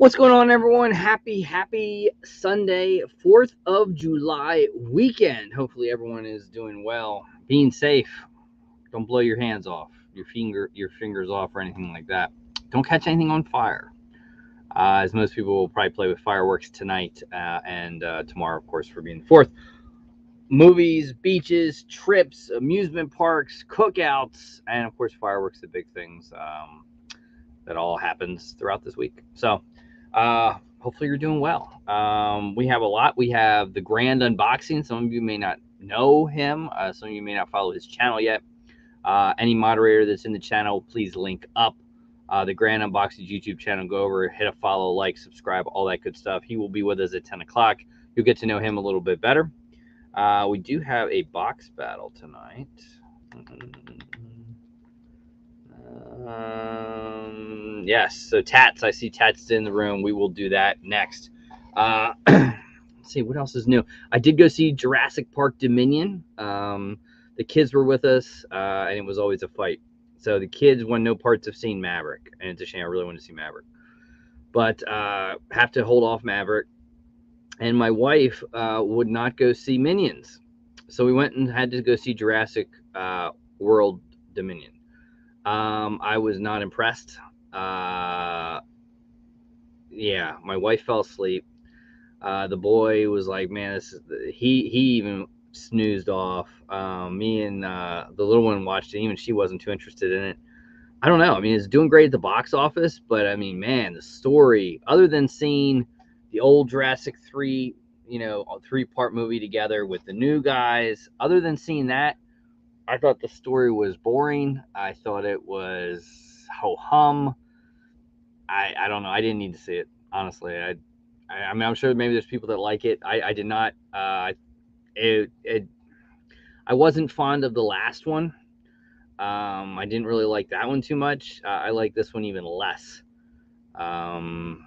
What's going on, everyone? Happy Sunday, 4th of July weekend. Hopefully everyone is doing well, being safe. Don't blow your hands off, your fingers off, or anything like that. Don't catch anything on fire, as most people will probably play with fireworks tonight and tomorrow, of course, for being the 4th. Movies, beaches, trips, amusement parks, cookouts, and of course fireworks, the big things that all happens throughout this week. So hopefully you're doing well. We have a lot. We have the grand unboxing. Some of you may not know him. Some of you may not follow his channel yet. Any moderator that's in the channel, please link up the grand unboxing YouTube channel. Go over, hit a follow, like, subscribe, all that good stuff. He will be with us at 10 o'clock. You'll get to know him a little bit better. We do have a box battle tonight. Yes, so Tats, I see Tats in the room. We will do that next. Let's see, what else is new? I did go see Jurassic Park Dominion. The kids were with us, and it was always a fight. So the kids won no parts of seeing Maverick, and it's a shame. I really want to see Maverick. But have to hold off Maverick. And my wife would not go see Minions. So we went and had to go see Jurassic World Dominion. I was not impressed. Yeah, my wife fell asleep. The boy was like, man, he even snoozed off. Me and the little one watched it. Even she wasn't too interested in it. I don't know. I mean, it's doing great at the box office, but I mean, man, the story, other than seeing the old Jurassic 3, a 3-part movie together with the new guys, other than seeing that, I thought the story was boring. I thought it was ho-hum. I don't know. I didn't need to see it, honestly. I mean, I'm sure maybe there's people that like it. I did not. I wasn't fond of the last one. I didn't really like that one too much. I like this one even less. But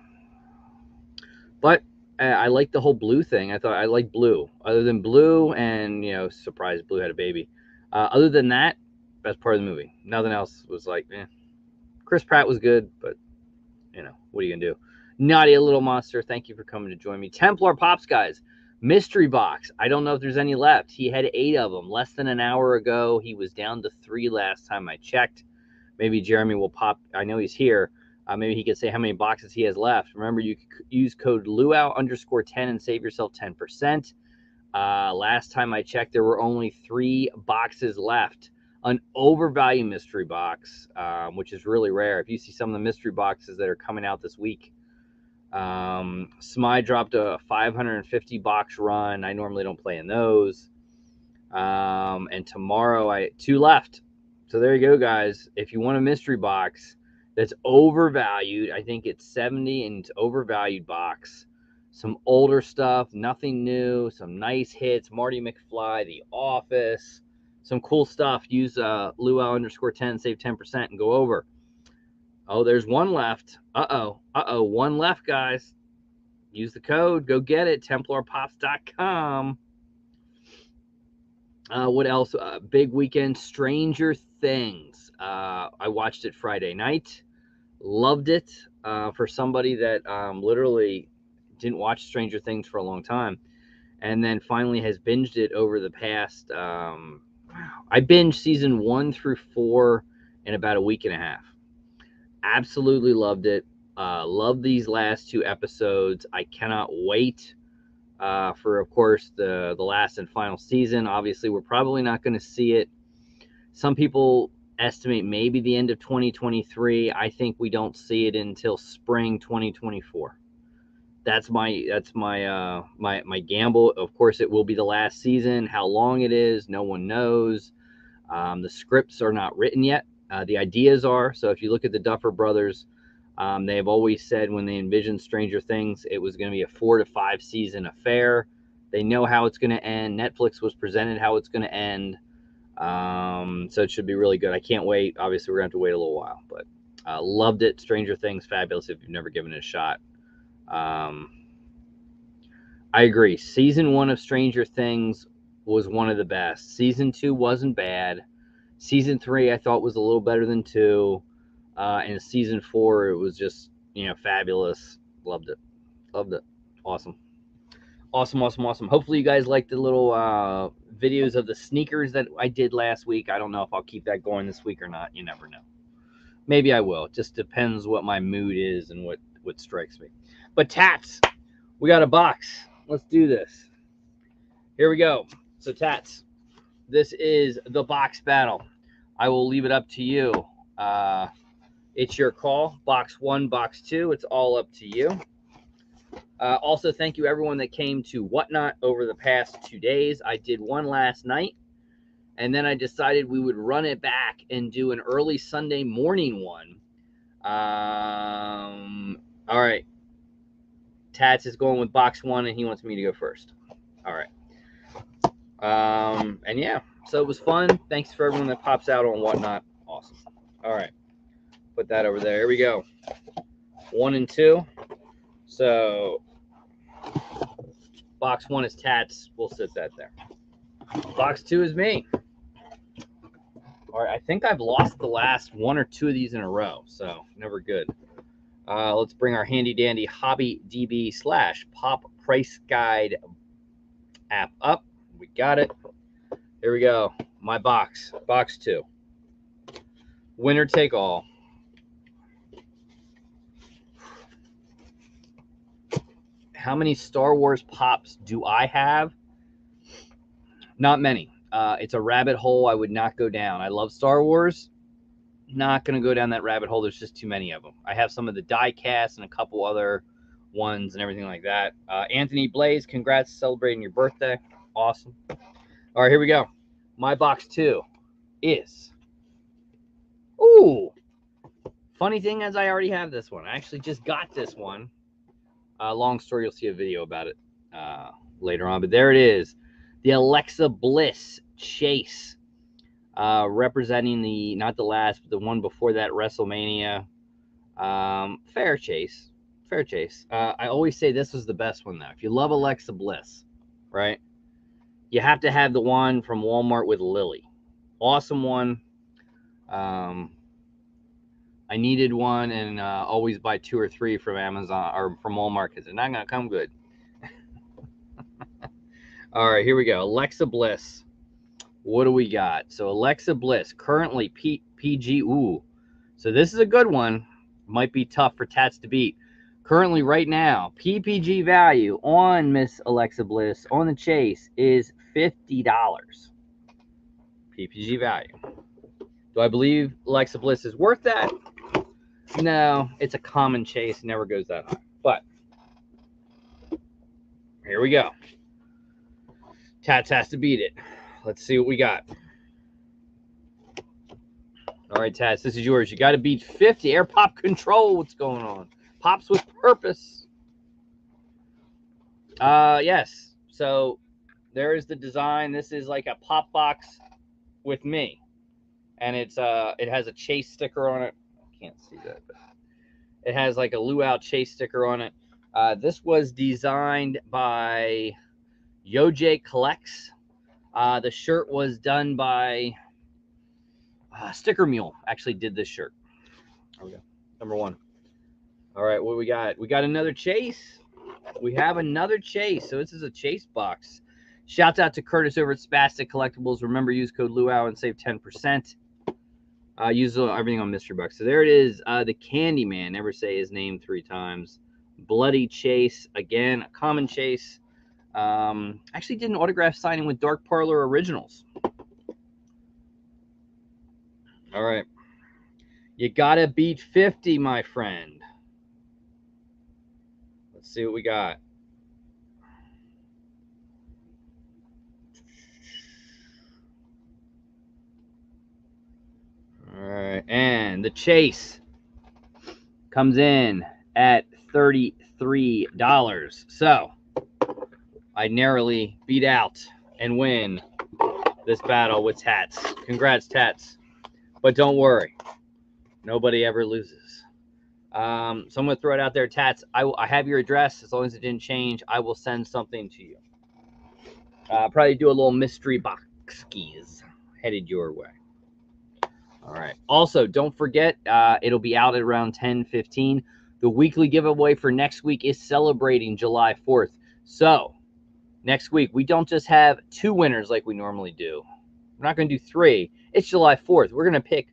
I like the whole Blue thing. I thought I liked Blue. Other than Blue and, surprise, Blue had a baby. Other than that, best part of the movie. Nothing else was like, eh. Chris Pratt was good, but, what are you going to do? Nadia Little Monster, thank you for coming to join me. Templar Pops, guys. Mystery box. I don't know if there's any left. He had 8 of them. Less than an hour ago, he was down to 3 last time I checked. Maybe Jeremy will pop. I know he's here. Maybe he could say how many boxes he has left. Remember, you could use code Luau_10 and save yourself 10%. Last time I checked, there were only 3 boxes left. An overvalued mystery box, which is really rare. If you see some of the mystery boxes that are coming out this week, Smy dropped a 550 box run. I normally don't play in those. And tomorrow, 2 left. So there you go, guys. If you want a mystery box that's overvalued, I think it's 70 and it's overvalued box. Some older stuff, nothing new, some nice hits, Marty McFly, The Office, some cool stuff. Use Luau_10, save 10% and go over. Oh, there's one left. One left, guys. Use the code. Go get it. TemplarPops.com. What else? Big weekend. Stranger Things. I watched it Friday night. Loved it. For somebody that literally didn't watch Stranger Things for a long time, and then finally has binged it over the past. I binged season 1 through 4 in about a week and a half. Absolutely loved it. Love these last 2 episodes. I cannot wait for, of course, the last and final season. Obviously, we're probably not going to see it. Some people estimate maybe the end of 2023. I think we don't see it until spring 2024. That's my gamble. Of course, it will be the last season. How long it is, no one knows. The scripts are not written yet. The ideas are. So if you look at the Duffer Brothers, they have always said when they envisioned Stranger Things, it was going to be a 4 to 5 season affair. They know how it's going to end. Netflix was presented how it's going to end. So it should be really good. I can't wait. Obviously, we're going to have to wait a little while, but loved it. Stranger Things, fabulous if you've never given it a shot. I agree. Season 1 of Stranger Things was one of the best. Season 2 wasn't bad. Season 3 I thought was a little better than 2. And season 4 it was just fabulous. Loved it. Loved it. Awesome. Awesome, awesome, awesome. Hopefully you guys liked the little videos of the sneakers that I did last week. I don't know if I'll keep that going this week or not. You never know. Maybe I will. It just depends what my mood is and what strikes me. But Tats, we got a box. Let's do this. Here we go. So Tats, this is the box battle. I will leave it up to you. It's your call. Box 1, box 2. It's all up to you. Also, thank you everyone that came to Whatnot over the past 2 days. I did one last night, and then I decided we would run it back and do an early Sunday morning one. All right. Tats is going with box 1, and he wants me to go first. All right. And yeah, so it was fun. Thanks for everyone that pops out on Whatnot. Awesome. All right. Put that over there. Here we go. 1 and 2. So box 1 is Tats. We'll sit that there. Box 2 is me. All right. I think I've lost the last 1 or 2 of these in a row, so never good. Let's bring our handy dandy Hobby DB / Pop Price Guide app up. We got it. Here we go. My box. Box 2. Winner take all. How many Star Wars pops do I have? Not many. It's a rabbit hole I would not go down. I love Star Wars. Not going to go down that rabbit hole. There's just too many of them. I have some of the die casts and a couple other ones and everything like that. Anthony Blaze, congrats celebrating your birthday. Awesome. All right, here we go. My box 2 is... Ooh! Funny thing is I already have this one. I actually just got this one. Long story, you'll see a video about it later on. But there it is. The Alexa Bliss Chase. Representing the, not the last, but the one before that, WrestleMania. Fair chase. Fair chase. I always say this was the best one, though. If you love Alexa Bliss, right, you have to have the one from Walmart with Lily. Awesome one. I needed one, and always buy 2 or 3 from Amazon or from Walmart because they're not going to come good. All right, here we go. Alexa Bliss. What do we got? So Alexa Bliss, currently PG. Ooh, so this is a good one. Might be tough for Tats to beat. Currently, right now, PPG value on Miss Alexa Bliss on the Chase is $50. PPG value. Do I believe Alexa Bliss is worth that? No, it's a common Chase. Never goes that high. But here we go. Tats has to beat it. Let's see what we got. All right, Tats, this is yours. You got to beat 50. Air Pop Control. What's going on? Pops with purpose. Yes. So there is the design. This is like a pop box with me, and it's it has a Chase sticker on it. I can't see that, but it has like a Luau Chase sticker on it. This was designed by Yoj Collects. The shirt was done by Sticker Mule. Actually did this shirt. There we go. Number 1. All right, what we got? We got another Chase. We have another Chase. So this is a Chase box. Shouts out to Curtis over at Spastic Collectibles. Remember, use code Luau and save 10%. Use everything on Mystery Box. So there it is. The Candyman. Never say his name 3 times. Bloody Chase. Again, a common Chase. Actually did an autograph signing with Dark Parlor Originals. All right. You got to beat 50, my friend. Let's see what we got. All right. And the Chase comes in at $33. So I narrowly beat out and win this battle with Tats. Congrats, Tats. But don't worry. Nobody ever loses. So I'm going to throw it out there, Tats. I have your address. As long as it didn't change, I will send something to you. Probably do a little mystery box keys headed your way. All right. Also, don't forget, it'll be out at around 10:15. The weekly giveaway for next week is celebrating July 4th. So next week, we don't just have 2 winners like we normally do. We're not going to do 3. It's July 4th. We're going to pick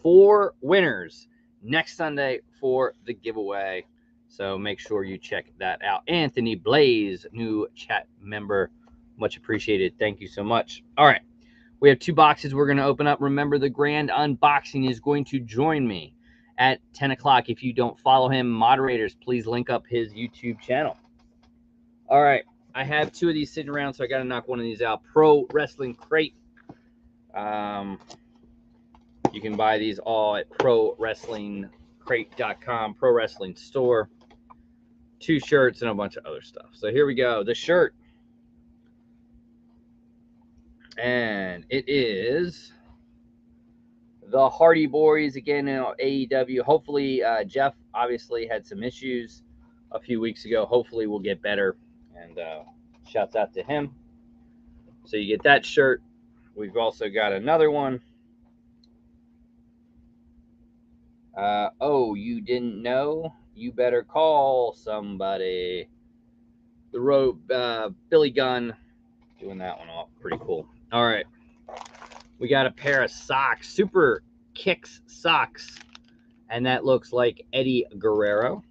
4 winners next Sunday for the giveaway. So make sure you check that out. Anthony Blaze, new chat member. Much appreciated. Thank you so much. All right. We have 2 boxes we're going to open up. Remember, the grand unboxing is going to join me at 10 o'clock. If you don't follow him, moderators, please link up his YouTube channel. All right. I have 2 of these sitting around, so I got to knock one of these out. Pro Wrestling Crate. You can buy these all at ProWrestlingCrate.com, Pro Wrestling Store. 2 shirts and a bunch of other stuff. So here we go. The shirt. And it is the Hardy Boys again in AEW. Hopefully, Jeff obviously had some issues a few weeks ago. Hopefully, we'll get better. And shouts out to him. So you get that shirt. We've also got another one. Oh, you didn't know? You better call somebody. The road, Billy Gunn, doing that one off. Pretty cool. All right. We got a pair of socks, Super Kicks socks. And that looks like Eddie Guerrero.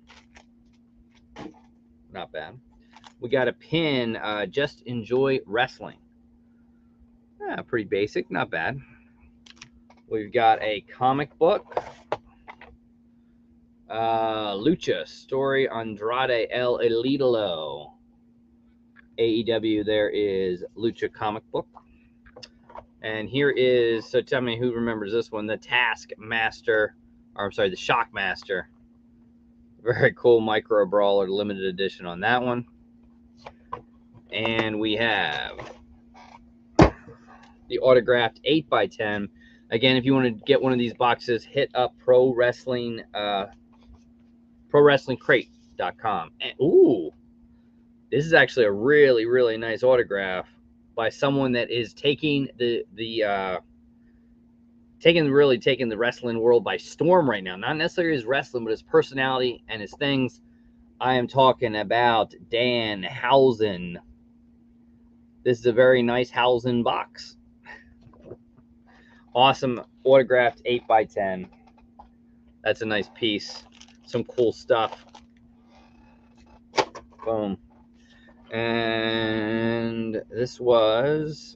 Not bad. We got a pin, Just Enjoy Wrestling. Yeah, pretty basic, not bad. We've got a comic book. Lucha, Story Andrade El Idolo. AEW, there is Lucha comic book. And here is, so tell me who remembers this one, the Taskmaster, or I'm sorry, the Shockmaster. Very cool micro brawler, limited edition on that one. And we have the autographed 8x10. Again, if you want to get one of these boxes, hit up ProWrestlingCrate.com. And ooh, this is actually a really, really nice autograph by someone that is taking taking the wrestling world by storm right now. Not necessarily his wrestling, but his personality and his things. I am talking about Danhausen. This is a very nice Hausen box. Awesome autographed 8x10. That's a nice piece. Some cool stuff. Boom. And this was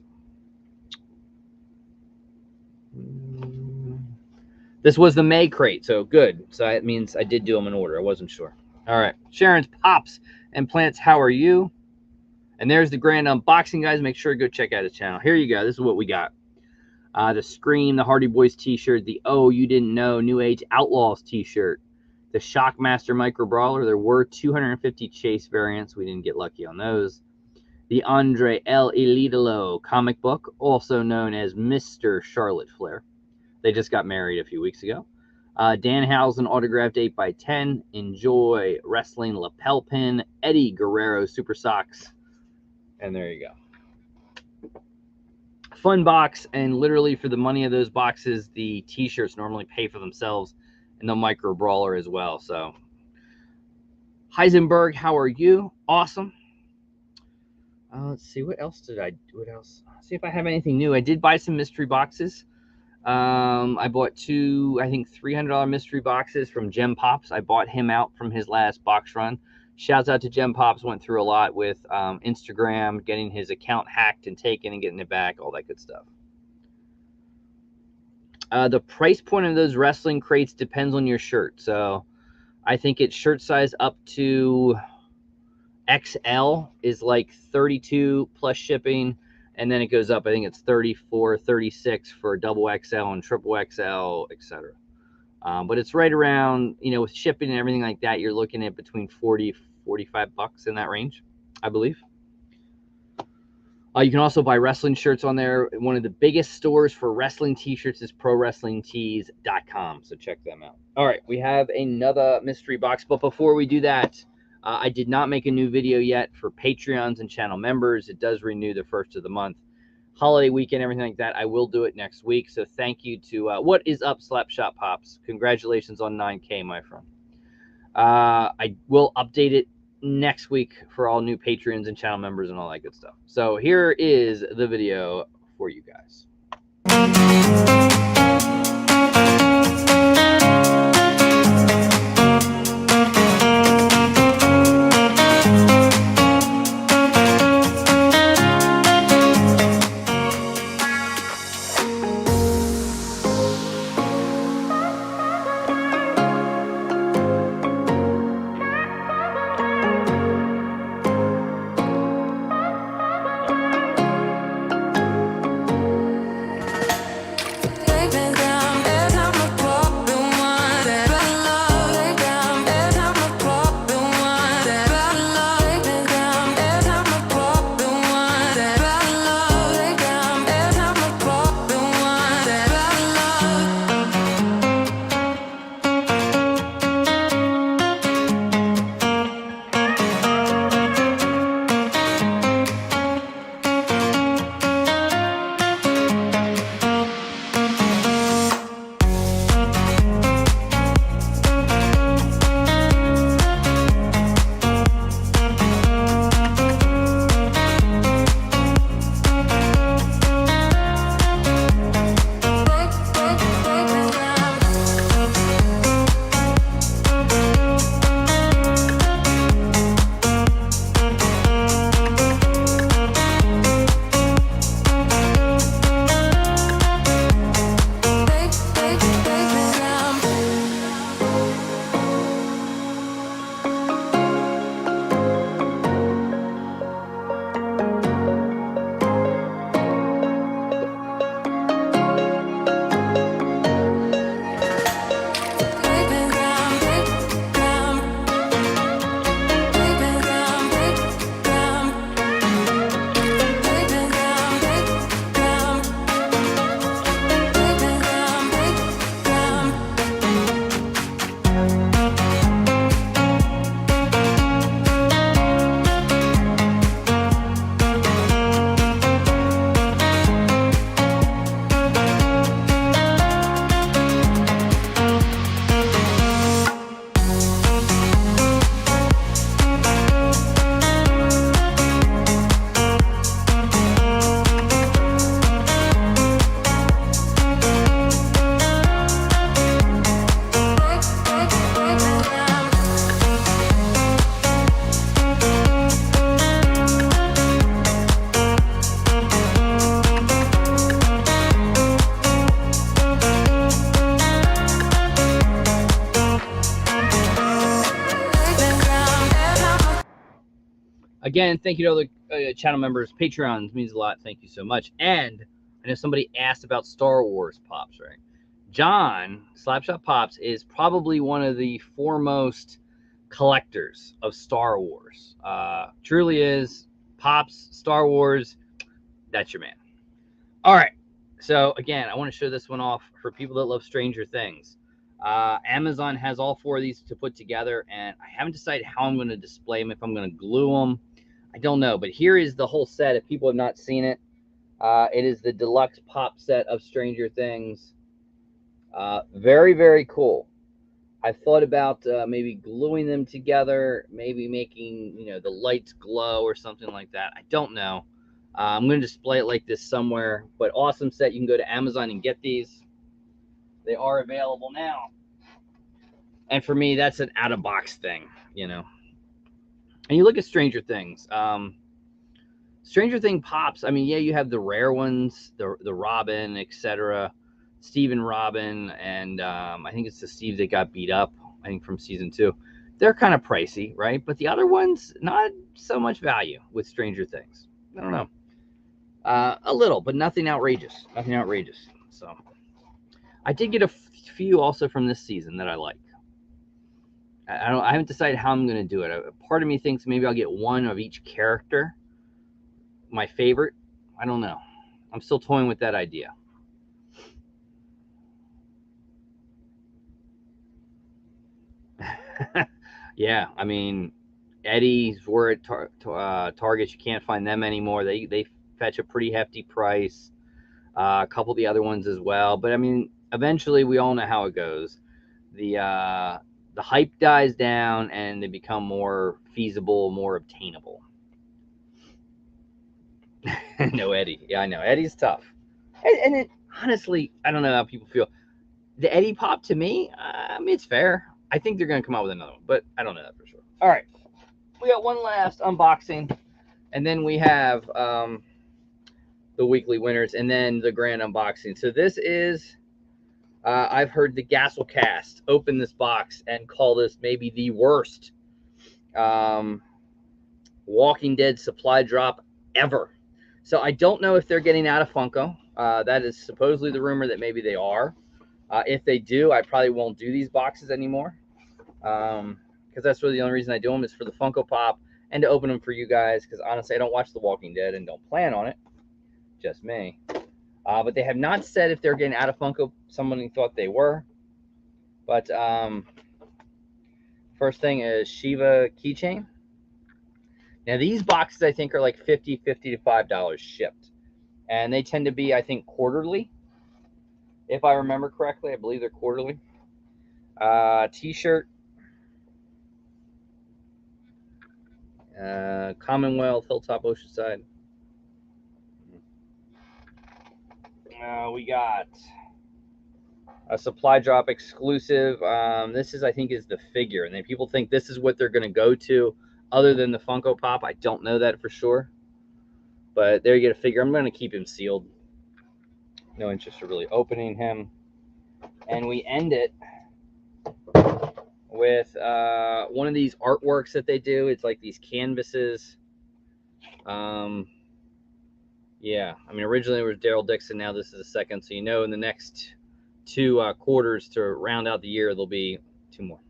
the May crate, so good. So that means I did do them in order. I wasn't sure. All right. Sharon's Pops and Plants, how are you? And there's the grand unboxing, guys. Make sure to go check out his channel. Here you go. This is what we got. The Scream, the Hardy Boys t-shirt, the Oh You Didn't Know New Age Outlaws t-shirt, the Shockmaster Micro Brawler. There were 250 chase variants. We didn't get lucky on those. The Andre El Idolo comic book, also known as Mr. Charlotte Flair. They just got married a few weeks ago. Danhausen autographed 8x10. Enjoy Wrestling lapel pin. Eddie Guerrero Super Socks. And there you go. Fun box, and literally for the money of those boxes, the t-shirts normally pay for themselves, and the micro brawler as well. So Heisenberg, how are you? Awesome. Let's see, what else did I do? What else? See if I have anything new. I did buy some mystery boxes. I bought 2, I think $300 mystery boxes from Gem Pops. I bought him out from his last box run. Shouts out to Gem Pops. Went through a lot with Instagram, getting his account hacked and taken and getting it back, all that good stuff. The price point of those wrestling crates depends on your shirt. So I think it's shirt size up to XL is like 32 plus shipping. And then it goes up. I think it's 34, 36 for double XL and triple XL, etc. But it's right around, with shipping and everything like that, you're looking at between 40, 45 bucks in that range, I believe. You can also buy wrestling shirts on there. One of the biggest stores for wrestling t-shirts is ProWrestlingTees.com, so check them out. All right, we have another mystery box, but before we do that, I did not make a new video yet for Patreons and channel members. It does renew the first of the month. Holiday weekend, everything like that, I will do it next week. So thank you to What Is Up, Slapshot Pops. Congratulations on 9K, my friend. I will update it next week for all new patrons and channel members and all that good stuff. So here is the video for you guys. Again, thank you to all the channel members. Patreons means a lot. Thank you so much. And I know somebody asked about Star Wars Pops, right? John, Slapshot Pops, is probably one of the foremost collectors of Star Wars. Truly is. Pops, Star Wars, that's your man. All right. So, again, I want to show this one off for people that love Stranger Things. Amazon has all four of these to put together, and I haven't decided how I'm going to display them, if I'm going to glue them. I don't know, but here is the whole set. If people have not seen it, it is the deluxe pop set of Stranger Things. Very, very cool. I've thought about maybe gluing them together, maybe making, the lights glow or something like that. I don't know. I'm going to display it like this somewhere, but awesome set. You can go to Amazon and get these. They are available now. And for me, that's an out-of-box thing, And you look at Stranger Things. Stranger Thing Pops, I mean, yeah, you have the rare ones, the Robin, etc., Steve and Robin, and I think it's the Steve that got beat up, I think, from season 2. They're kind of pricey, right? But the other ones, not so much value with Stranger Things. I don't know. A little, but nothing outrageous. Nothing outrageous. So I did get a few also from this season that I like. I haven't decided how I'm going to do it. Part of me thinks maybe I'll get one of each character, my favorite. I don't know. I'm still toying with that idea. Yeah, I mean, Eddie's were at Target. You can't find them anymore. They fetch a pretty hefty price. A couple of the other ones as well. But I mean, eventually we all know how it goes. The the hype dies down and they become more feasible, more obtainable. No Eddie. Yeah, I know. Eddie's tough. And it, honestly, I don't know how people feel. The Eddie Pop, to me, it's fair. I think they're going to come out with another one, but I don't know that for sure. All right. We got one last unboxing, and then we have the weekly winners, and then the grand unboxing. So this is, I've heard the Gasselcast open this box and call this maybe the worst Walking Dead supply drop ever. So I don't know if they're getting out of Funko. That is supposedly the rumor that maybe they are. If they do, I probably won't do these boxes anymore. Because that's really the only reason I do them is for the Funko Pop and to open them for you guys. Because honestly, I don't watch The Walking Dead and don't plan on it. Just me. But they have not said if they're getting out of Funko. Somebody thought they were. But first thing is Shiva keychain. Now these boxes I think are like $50 to $5 shipped. And they tend to be, I think, quarterly. If I remember correctly, I believe they're quarterly. T-shirt. Commonwealth, Hilltop, Oceanside. We got a supply drop exclusive. This is, I think, is the figure. And then people think this is what they're going to go to other than the Funko Pop. I don't know that for sure. But there you get a figure. I'm going to keep him sealed. No interest in really opening him. And we end it with one of these artworks that they do. It's like these canvases. Yeah, I mean, originally it was Daryl Dixon. Now this is the second. So, you know, in the next two quarters to round out the year, there'll be two more.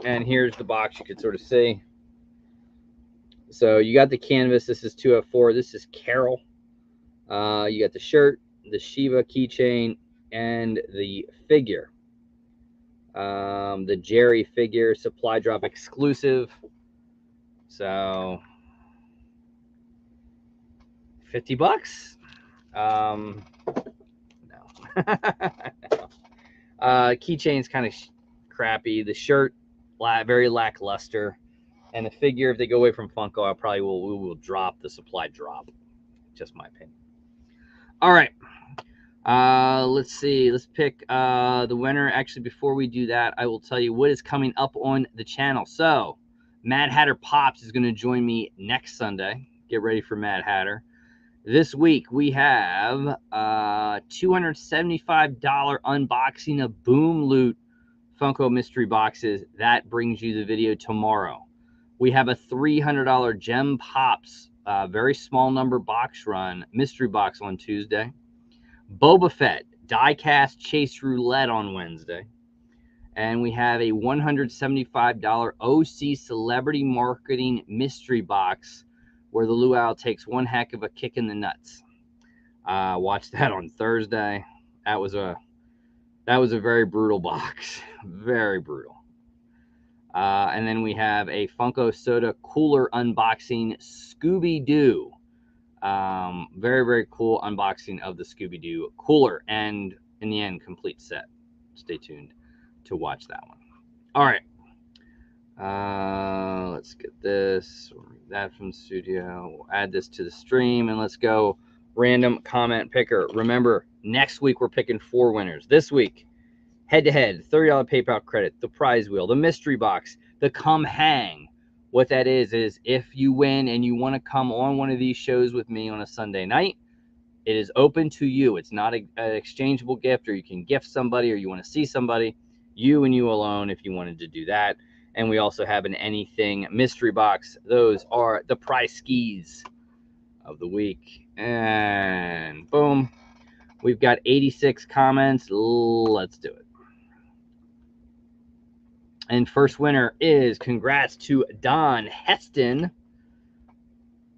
And here's the box you could sort of see. So you got the canvas. This is 2 of 4. This is Carol. You got the shirt, the Shiva keychain, and the figure. The Jerry figure, supply drop exclusive. So $50. No. Keychain's kind of crappy. The shirt, very lackluster. And the figure, if they go away from Funko, I probably will drop the supply drop. Just my opinion. All right. Let's see. Let's pick the winner. Actually, before we do that, I will tell you what is coming up on the channel. So, Mad Hatter Pops is going to join me next Sunday. Get ready for Mad Hatter. This week, we have $275 unboxing of Boom Loot Funko mystery boxes. That brings you the video tomorrow. We have a $300 Gem Pops, very small number box run, mystery box on Tuesday. Boba Fett die-cast Chase Roulette on Wednesday. And we have a $175 OC Celebrity Marketing mystery box where the Luau takes one heck of a kick in the nuts. Watch that on Thursday. That was a very brutal box. Very brutal. And then we have a Funko Soda Cooler unboxing Scooby-Doo. Very, very cool unboxing of the Scooby-Doo cooler, and in the end, complete set. Stay tuned to watch that one. All right. Let's get this. We'll remove that from the studio. We'll add this to the stream, and let's go random comment picker. Remember, next week we're picking 4 winners. This week, head-to-head, $30 PayPal credit, the prize wheel, the mystery box, the come hang. What that is if you win and you want to come on one of these shows with me on a Sunday night, it is open to you. It's not an exchangeable gift, or you can gift somebody, or you want to see somebody, you and you alone if you wanted to do that. And we also have an anything mystery box. Those are the prize skis of the week. And boom, we've got 86 comments. Let's do it. And first winner is, congrats to Don Heston.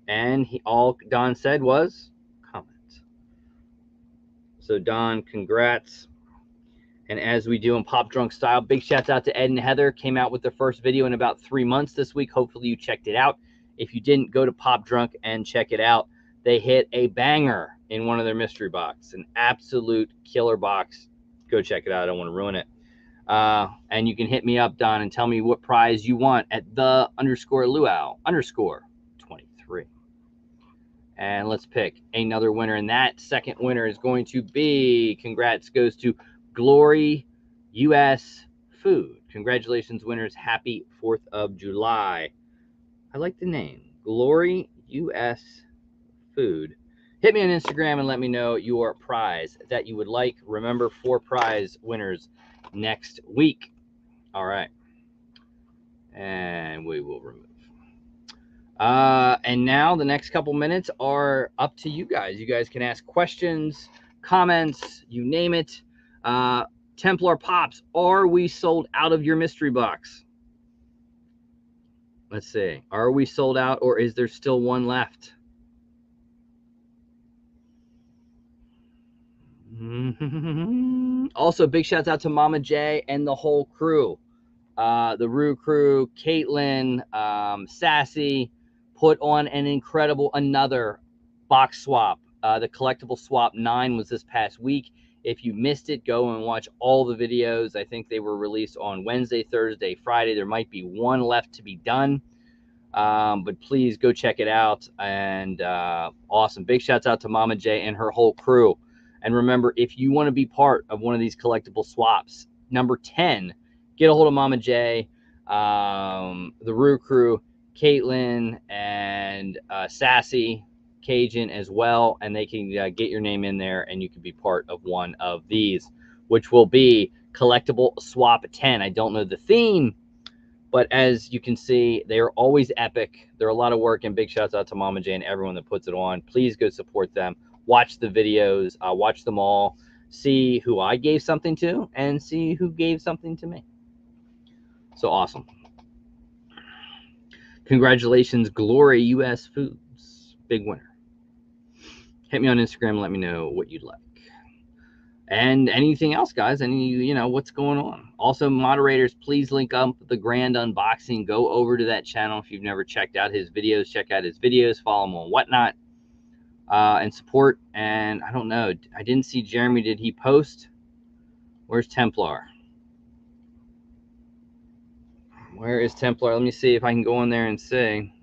And all Don said was comment. So Don, congrats. And as we do in Pop Drunk style, big shouts out to Ed and Heather. Came out with their first video in about 3 months this week. Hopefully you checked it out. If you didn't, go to Pop Drunk and check it out. They hit a banger in one of their mystery boxes. An absolute killer box. Go check it out. I don't want to ruin it. And you can hit me up, Don, and tell me what prize you want at _Luau_23. And let's pick another winner. And that second winner is going to be, congrats, goes to Glory U.S. Food. Congratulations, winners. Happy 4th of July. I like the name, Glory U.S. Food. Hit me on Instagram and let me know your prize that you would like. Remember, 4 prize winners next week. All right. And we will remove. And now the next couple minutes are up to you guys. You guys can ask questions, comments, you name it. Templar Pops, are we sold out of your mystery box? Let's see. Are we sold out, or is there still one left? Also, big shouts out to Mama J and the whole crew. The Rue crew, Caitlin, Sassy, put on an incredible another box swap. The collectible swap 9 was this past week. If you missed it, go and watch all the videos. I think they were released on Wednesday, Thursday, Friday. There might be one left to be done. But please go check it out. And awesome. Big shouts out to Mama J and her whole crew. And remember, if you want to be part of one of these collectible swaps, number 10, get a hold of Mama J, the Rue crew, Caitlin, and Sassy, Cajun as well. And they can get your name in there and you can be part of one of these, which will be collectible swap 10. I don't know the theme, but as you can see, they are always epic. They're a lot of work, and big shouts out to Mama J and everyone that puts it on. Please go support them. Watch the videos. Watch them all. See who I gave something to and see who gave something to me. So awesome. Congratulations, Glory U.S. Foods. Big winner. Hit me on Instagram and let me know what you'd like. And anything else, guys, what's going on. Also, moderators, please link up the grand unboxing. Go over to that channel if you've never checked out his videos. Check out his videos. Follow him on Whatnot. And support. And I don't know. I didn't see Jeremy. Did he post? Where's Templar? Where is Templar? Let me see if I can go in there and see.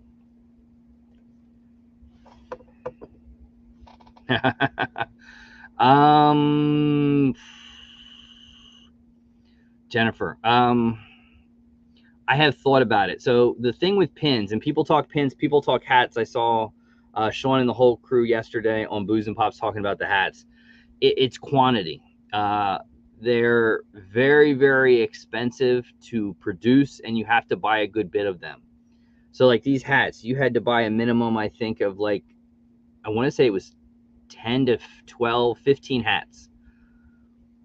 Jennifer, I have thought about it. So the thing with pins, and people talk pins, people talk hats. I saw Sean and the whole crew yesterday on Booze and Pops talking about the hats. It's quantity. They're very, very expensive to produce, and you have to buy a good bit of them. So like these hats, you had to buy a minimum, I think, of like, I want to say it was 10 to 12, 15 hats.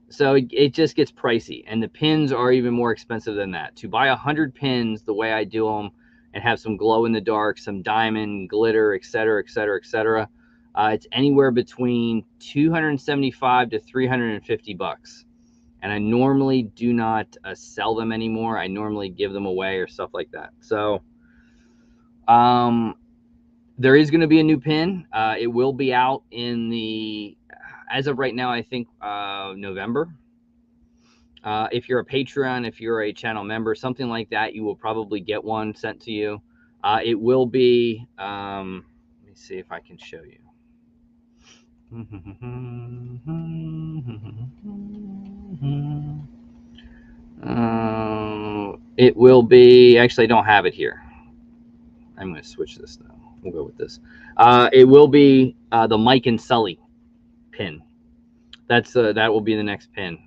So it just gets pricey, and the pins are even more expensive than that. To buy 100 pins the way I do them and have some glow in the dark, some diamond, glitter, etc., etc., etc., it's anywhere between $275 to $350. And I normally do not sell them anymore. I normally give them away or stuff like that. So there is going to be a new pin. It will be out in the, as of right now, I think November. If you're a Patreon, if you're a channel member, something like that, you will probably get one sent to you. It will be, let me see if I can show you. It will be, actually I don't have it here. I'm going to switch this now. We'll go with this. It will be the Mike and Sully pin. That will be the next pin.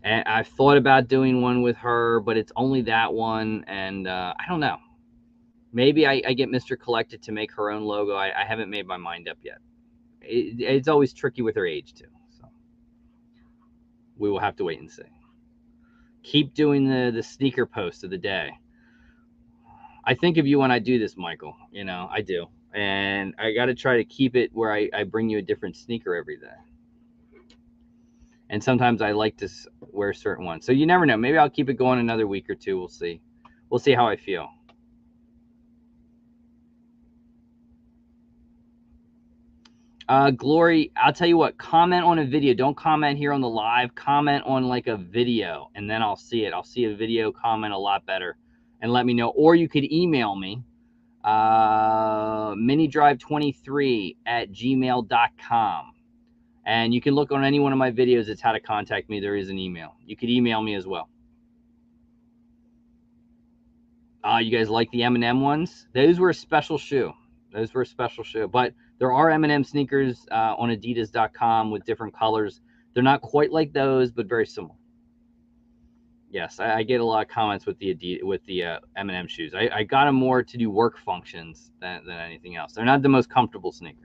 And I've thought about doing one with her, but it's only that one, and I don't know. Maybe I get Mr. Collected to make her own logo. I haven't made my mind up yet. It's always tricky with her age too, so we will have to wait and see. Keep doing the sneaker post of the day. I think of you when I do this, Michael. I do. And I got to try to keep it where I bring you a different sneaker every day. And sometimes I like to wear certain ones. So you never know. Maybe I'll keep it going another week or two. We'll see. We'll see how I feel. Glory, I'll tell you what, comment on a video. Don't comment here on the live. Comment on like a video, and then I'll see it. I'll see a video comment a lot better, and let me know. Or you could email me, minidrive23@gmail.com. And you can look on any one of my videos. It's how to contact me. There is an email. You could email me as well. You guys like the M&M ones? Those were a special shoe. But there are M&M sneakers on adidas.com with different colors. They're not quite like those, but very similar. Yes, I get a lot of comments with the M&M shoes. I got them more to do work functions than anything else. They're not the most comfortable sneaker.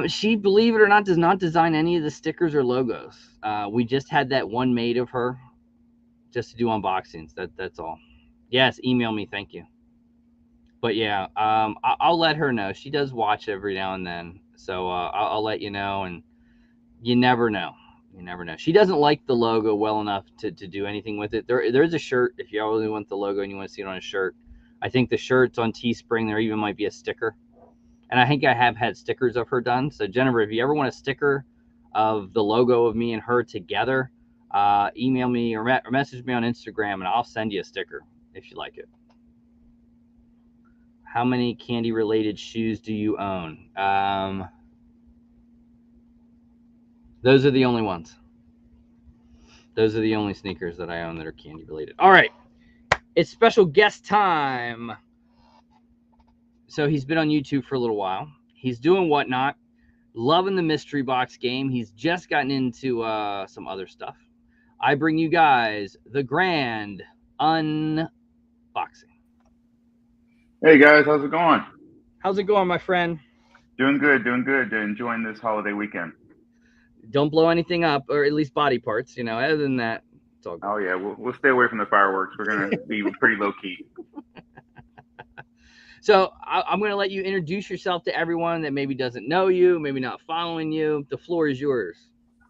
She, believe it or not, does not design any of the stickers or logos. We just had that one made of her just to do unboxings. That's all. Yes, email me. Thank you. But yeah, I'll let her know. She does watch every now and then. So I'll let you know. And you never know. You never know. She doesn't like the logo well enough to do anything with it. There's a shirt. If you really want the logo and you want to see it on a shirt, I think the shirt's on Teespring. There even might be a sticker. And I think I have had stickers of her done. So Jennifer, if you ever want a sticker of the logo of me and her together, email me or message me on Instagram, and I'll send you a sticker if you like it. How many candy-related shoes do you own? Those are the only ones. Those are the only sneakers that I own that are candy-related. All right. It's special guest time. So he's been on YouTube for a little while. He's doing Whatnot, loving the mystery box game. He's just gotten into some other stuff. I bring you guys the grand unboxing. Hey guys, how's it going? How's it going, my friend? Doing good, doing good. Enjoying this holiday weekend. Don't blow anything up, or at least body parts. You know, other than that, it's all good. Oh yeah, we'll stay away from the fireworks. We're gonna be pretty low key. So I'm going to let you introduce yourself to everyone that maybe doesn't know you, maybe not following you. The floor is yours.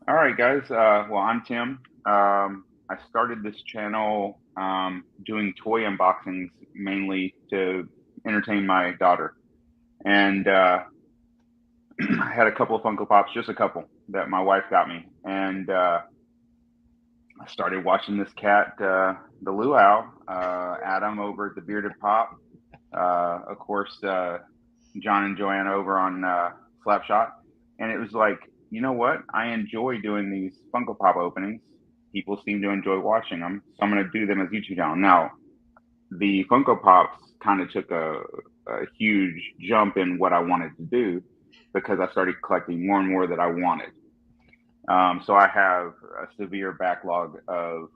All right, guys. Well, I'm Tim. I started this channel doing toy unboxings mainly to entertain my daughter, and I had a couple of Funko Pops, just a couple that my wife got me, and I started watching this cat, the Luau, Adam over at the Bearded Pop. Of course, John and Joanna over on Slapshot. And it was like, you know what? I enjoy doing these Funko Pop openings. People seem to enjoy watching them. So I'm going to do them as YouTube channel. Now, the Funko Pops kind of took a huge jump in what I wanted to do because I started collecting more and more that I wanted. So I have a severe backlog of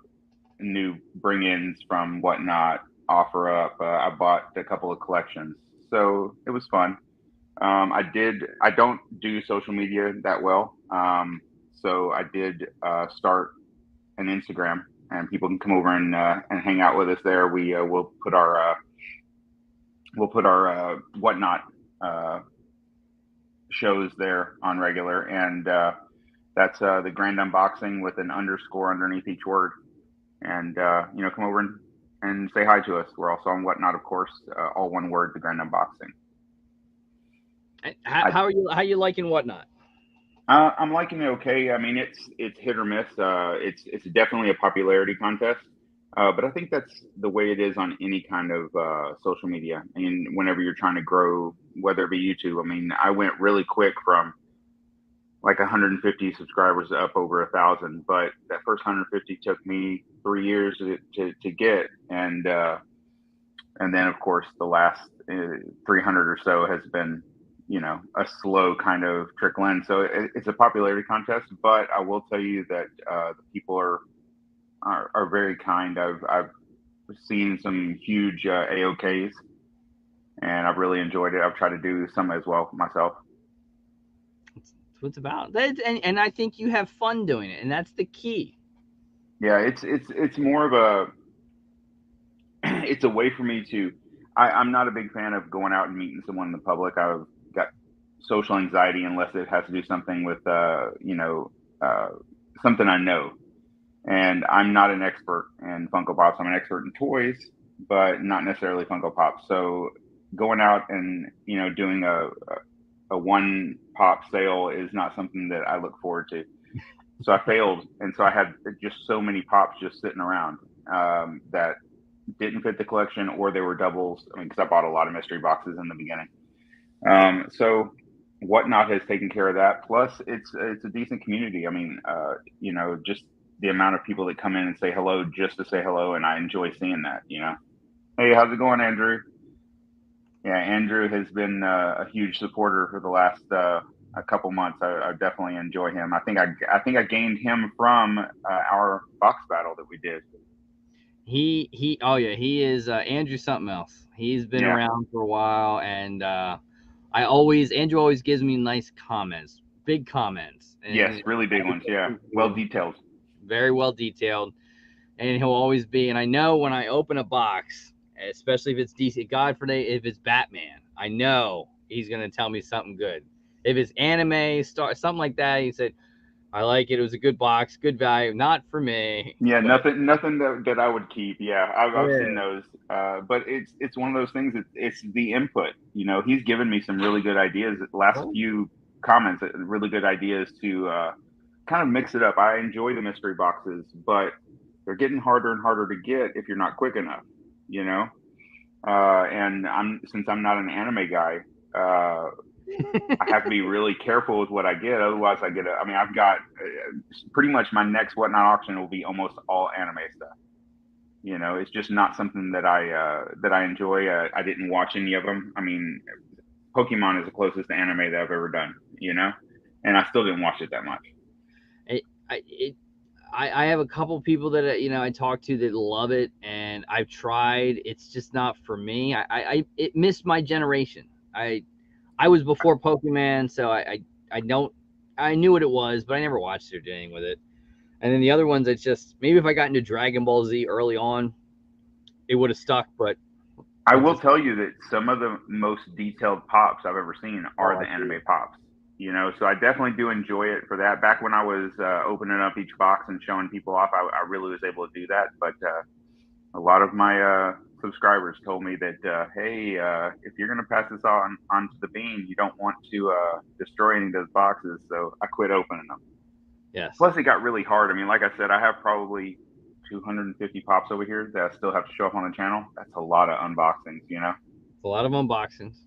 new bring-ins from Whatnot, offer up. I bought a couple of collections, so it was fun. I don't do social media that well, so I did start an Instagram, and people can come over and hang out with us there. We'll put our Whatnot shows there on regular, and that's the grand unboxing with an underscore underneath each word. And come over and say hi to us. We're also on Whatnot, of course, all one word, the grand unboxing. How are you liking Whatnot? I'm liking it okay. I mean, it's hit or miss. It's definitely a popularity contest, but I think that's the way it is on any kind of social media. I mean, whenever you're trying to grow, whether it be YouTube. I mean, I went really quick from like 150 subscribers up over 1,000, but that first 150 took me 3 years to get, and then of course the last 300 or so has been, a slow kind of trickle in. So it's a popularity contest, but I will tell you that the people are very kind. I've seen some huge AOKs, and I've really enjoyed it. I've tried to do some as well myself. What it's about. And I think you have fun doing it, and that's the key. Yeah, it's more of a it's a way for me to I'm not a big fan of going out and meeting someone in the public. I've got social anxiety unless it has to do something with something I know. And I'm not an expert in Funko Pops. I'm an expert in toys, but not necessarily Funko Pops. So going out and doing a one pop sale is not something that I look forward to. So I failed, and so I had just so many pops just sitting around that didn't fit the collection, or they were doubles. I mean, because I bought a lot of mystery boxes in the beginning. So Whatnot has taken care of that. Plus, it's a decent community. I mean, just the amount of people that come in and say hello just to say hello, and I enjoy seeing that. Hey, how's it going, Andrew? Yeah, Andrew has been a huge supporter for the last a couple months. I definitely enjoy him. I think I gained him from our box battle that we did. Oh yeah, he is Andrew something else. He's been Yeah. around for a while, and Andrew always gives me nice comments, big comments, Yes, and really big ones. Yeah, well detailed. very well detailed. And he'll always be. And I know when I open a box, especially if it's DC, God forbid, if it's Batman, I know he's gonna tell me something good. If it's anime, something like that, he said, "I like it. It was a good box, good value. Not for me, Yeah, but nothing that I would keep. Yeah, I've seen yeah, those. But it's one of those things. It's the input. He's given me some really good ideas. The last few comments, really good ideas to kind of mix it up. I enjoy the mystery boxes, but they're getting harder and harder to get if you're not quick enough. You know, and since I'm not an anime guy. I have to be really careful with what I get. Otherwise, I mean, I've got pretty much my next Whatnot auction will be almost all anime stuff. It's just not something that I enjoy. I didn't watch any of them. I mean, Pokemon is the closest to anime that I've ever done. And I still didn't watch it that much. it, I have a couple people that I talk to that love it, and I've tried. It's just not for me. It missed my generation. I was before Pokemon, so I don't I knew what it was, but I never watched or did anything with it. And then the other ones, it's just maybe if I got into Dragon Ball Z early on, it would have stuck. But I it will just tell you that some of the most detailed pops I've ever seen oh, are I the see. anime pops. So I definitely do enjoy it for that. Back when I was opening up each box and showing people off, I really was able to do that. But a lot of my subscribers told me that, hey, if you're going to pass this on to the bean, you don't want to destroy any of those boxes. So I quit opening them. Yes, Plus, it got really hard. I mean, like I said, I have probably 250 pops over here that I still have to show up on the channel. That's a lot of unboxings. it's a lot of unboxings.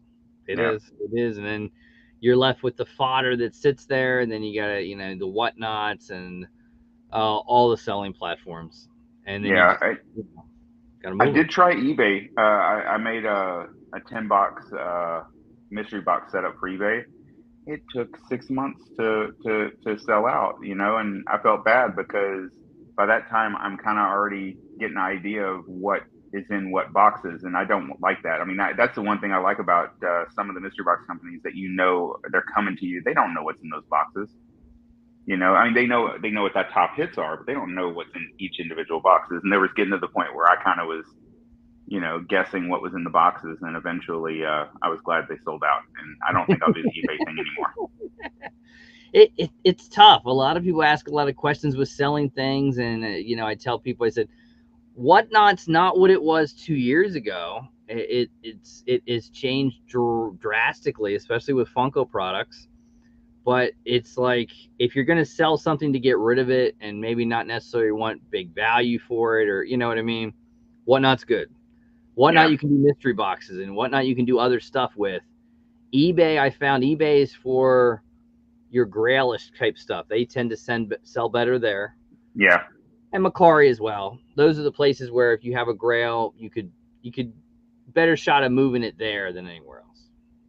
It Yeah. is. It is, and then you're left with the fodder that sits there, and then you got to the whatnots and all the selling platforms, and then you Yeah. just got to I move did them. try eBay. I made a 10 box mystery box setup for eBay. It took 6 months to sell out, and I felt bad because by that time I'm kind of already getting an idea of what is in what boxes, and I don't like that. I mean, that's the one thing I like about some of the mystery box companies that they're coming to you. They don't know what's in those boxes. I mean, they know what that top hits are, but they don't know what's in each individual boxes. And there was getting to the point where I kind of was guessing what was in the boxes. And eventually, I was glad they sold out. And I don't think I'll do the eBay thing anymore. It's tough. A lot of people ask a lot of questions with selling things, and I tell people, I said, whatnot's not what it was 2 years ago. It is changed drastically, especially with Funko products. But it's like if you're going to sell something to get rid of it, and maybe not necessarily want big value for it, or you know what I mean, whatnot's good. Whatnot Yeah. you can do mystery boxes, and whatnot you can do other stuff with. eBay, I found eBay is for your grailish type stuff. They tend to sell better there, Yeah. and Macari as well. Those are the places where if you have a grail, you could better shot of moving it there than anywhere else.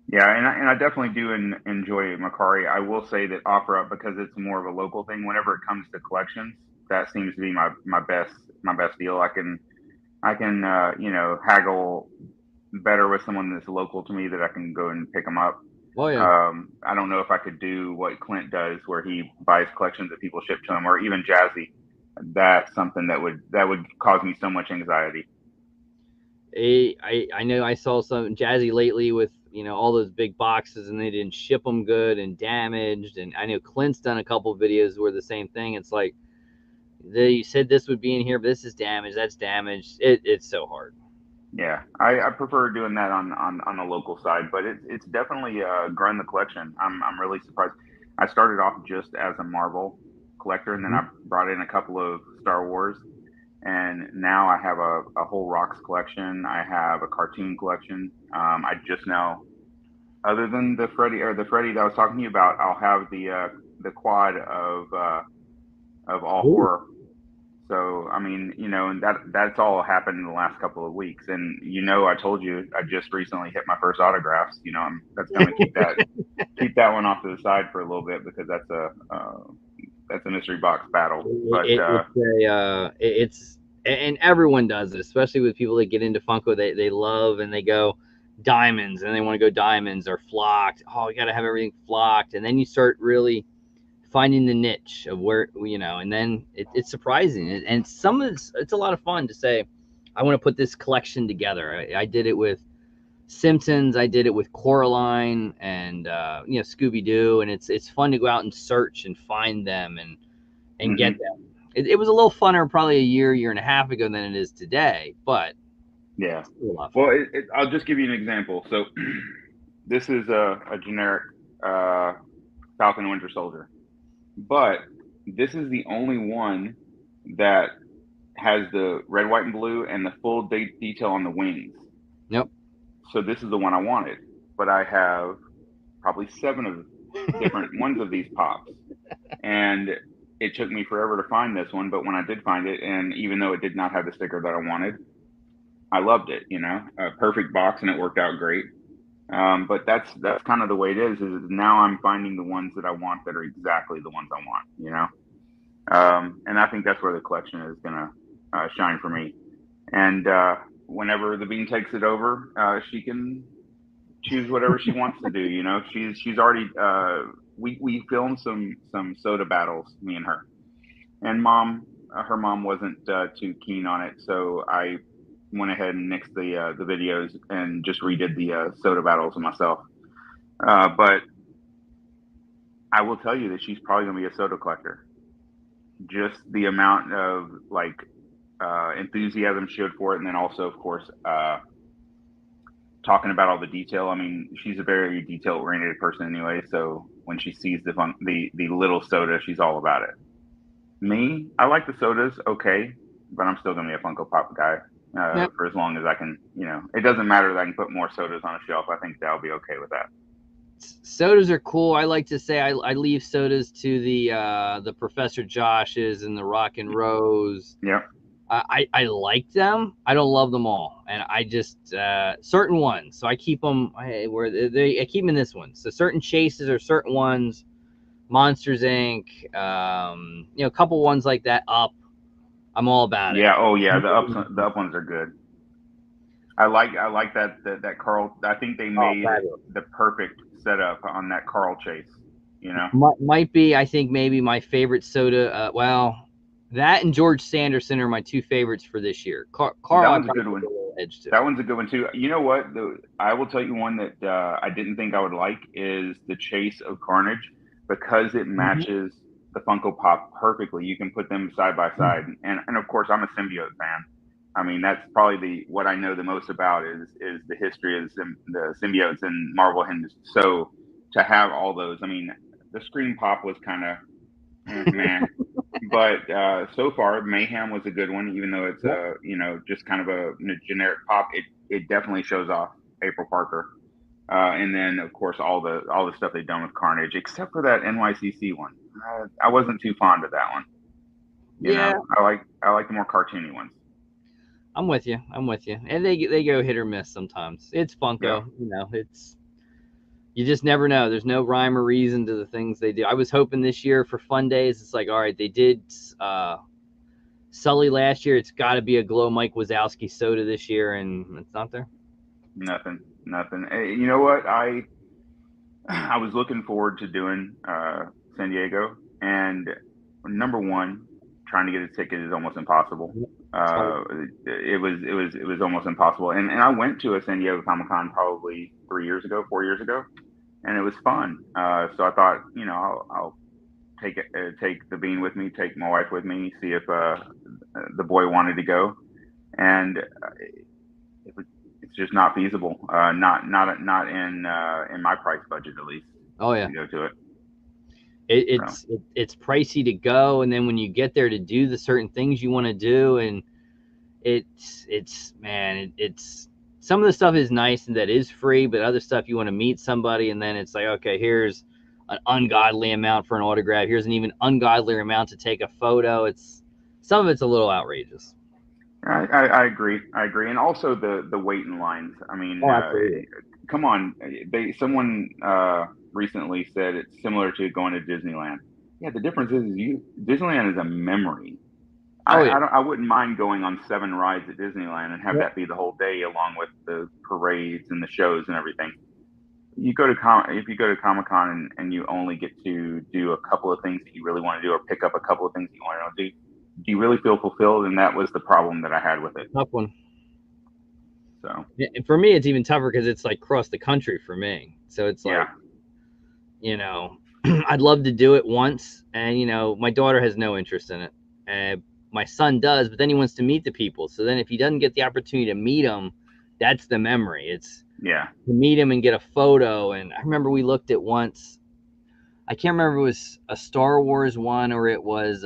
Yeah. And I definitely do enjoy Macari. I will say that OfferUp, because it's more of a local thing, whenever it comes to collections, that seems to be my best deal. I can haggle better with someone that's local to me that I can go and pick them up. Oh yeah. I don't know if I could do what Clint does, where he buys collections that people ship to him, or even Jazzy. That's something that would cause me so much anxiety. I know I saw some Jazzy lately with all those big boxes, and they didn't ship them good and damaged. And I know Clint's done a couple of videos where the same thing. It's like you said this would be in here, but this is damaged. That's damaged. It's so hard. Yeah, I prefer doing that on the local side, but it's definitely grown the collection. I'm really surprised. I started off just as a Marvel collector, and then Mhm. I brought in a couple of Star Wars, and now I have a whole rocks collection. I have a cartoon collection. I just now, other than the Freddy that I was talking to you about, I'll have the quad of all Ooh. horror. So I mean, and that's all happened in the last couple of weeks. And I told you I just recently hit my first autographs. That's going to keep that one off to the side for a little bit because that's a mystery box battle. But It's and everyone does it, especially with people that get into Funko. They love and they go diamonds and they want to go diamonds or flocked. Oh, you got to have everything flocked, and then you start really finding the niche of where and then it's surprising. And some of it's a lot of fun to say, I want to put this collection together. I did it with Simpsons. I did it with Coraline and Scooby Doo, and it's fun to go out and search and find them and get mhm, them. It was a little funner probably a year and a half ago than it is today, but yeah. it's still a lot of Well, fun. I'll just give you an example. So this is a generic uh, Falcon Winter Soldier, but this is the only one that has the red, white, and blue and the full detail on the wings. Nope. So this is the one I wanted, but I have probably seven of different ones of these pops, and it took me forever to find this one. But when I did find it, and even though it did not have the sticker that I wanted, I loved it. A perfect box, and it worked out great. But that's kind of the way it is. Is now I'm finding the ones that I want that are exactly the ones I want. And I think that's where the collection is gonna shine for me. And whenever the bean takes it over, she can choose whatever she wants to do. She's already we filmed some soda battles, me and her, and her mom wasn't too keen on it, so I went ahead and nixed the videos and just redid the soda battles myself. But I will tell you that she's probably gonna be a soda collector. Just the amount of like enthusiasm she showed for it, and then also, of course, talking about all the detail. I mean, she's a very detail oriented person anyway. So when she sees the little soda, she's all about it. Me, I like the sodas, okay, but I'm still gonna be a Funko Pop guy Nope. for as long as I can. It doesn't matter that I can put more sodas on a shelf. I think that'll be okay with that. Sodas are cool. I like to say I leave sodas to the Professor Joshes and the Rock and Rose. Yep. I like them. I don't love them all, and I just certain ones. So I keep them. I keep them in this one. So certain chases or certain ones, Monsters Inc. A couple ones like that. Up, I'm all about it. Yeah. Oh yeah. The up ones are good. I like that Carl. I think they Oh, made fabulous. the perfect setup on that Carl chase. You know. Might be. I think maybe my favorite soda. Well, that and George Sanderson are my two favorites for this year. Carl, That I one's a probably good put one. a little edge to. That one's a good one too. You know what? I will tell you one that I didn't think I would like is the Chase of Carnage because it Mhm. matches the Funko Pop perfectly. You can put them side by side, and of course, I'm a symbiote fan. I mean, that's probably what I know the most about is the history of the symbiotes and Marvel. And so to have all those, I mean, the Scream Pop was kind of meh. But so far, Mayhem was a good one, even though it's Yep. just kind of a generic pop. It definitely shows off April Parker, and then of course all the stuff they've done with Carnage, except for that NYCC one. I wasn't too fond of that one. Yeah, I like the more cartoony ones. I'm with you. I'm with you. And they go hit or miss sometimes. It's Yeah, Funko. It's you just never know. There's no rhyme or reason to the things they do. I was hoping this year for Fun Days. It's like, all right, they did Sully last year. It's got to be a Glow Mike Wazowski soda this year, and it's not there. nothing. You know what? I was looking forward to doing San Diego, and number one, trying to get a ticket is almost impossible. It's hard. Uh, it was almost impossible, and I went to a San Diego Comic Con probably 3 years ago, 4 years ago, and it was fun. So I thought, I'll take the bean with me, take my wife with me, see if the boy wanted to go, and it's just not feasible. Not in my price budget at least Oh yeah. to go to it. So. It's pricey to go, and then when you get there to do the certain things you want to do, and it's man, it's some of the stuff is nice and that is free, but other stuff you want to meet somebody, and then it's like, okay, here's an ungodly amount for an autograph. Here's an even ungodlier amount to take a photo. It's some of it's a little outrageous. I agree. I agree, and also the wait in lines. I mean, Oh, absolutely. come on. Someone recently said it's similar to going to Disneyland. Yeah, the difference is Disneyland is a memory. Oh yeah. I wouldn't mind going on 7 rides at Disneyland and have Yep. that be the whole day, along with the parades and the shows and everything. If you go to Comic Con and you only get to do a couple of things that you really want to do, or pick up a couple of things that you want to do you really feel fulfilled? And that was the problem that I had with it. Tough one. So And for me, it's even tougher because it's like cross the country for me. So it's like, yeah, you know, I'd love to do it once, and my daughter has no interest in it, and my son does, but then he wants to meet the people. So then if he doesn't get the opportunity to meet them, that's the memory. It's yeah. to meet him and get a photo. And I remember we looked at once. I can't remember if it was a Star Wars one or it was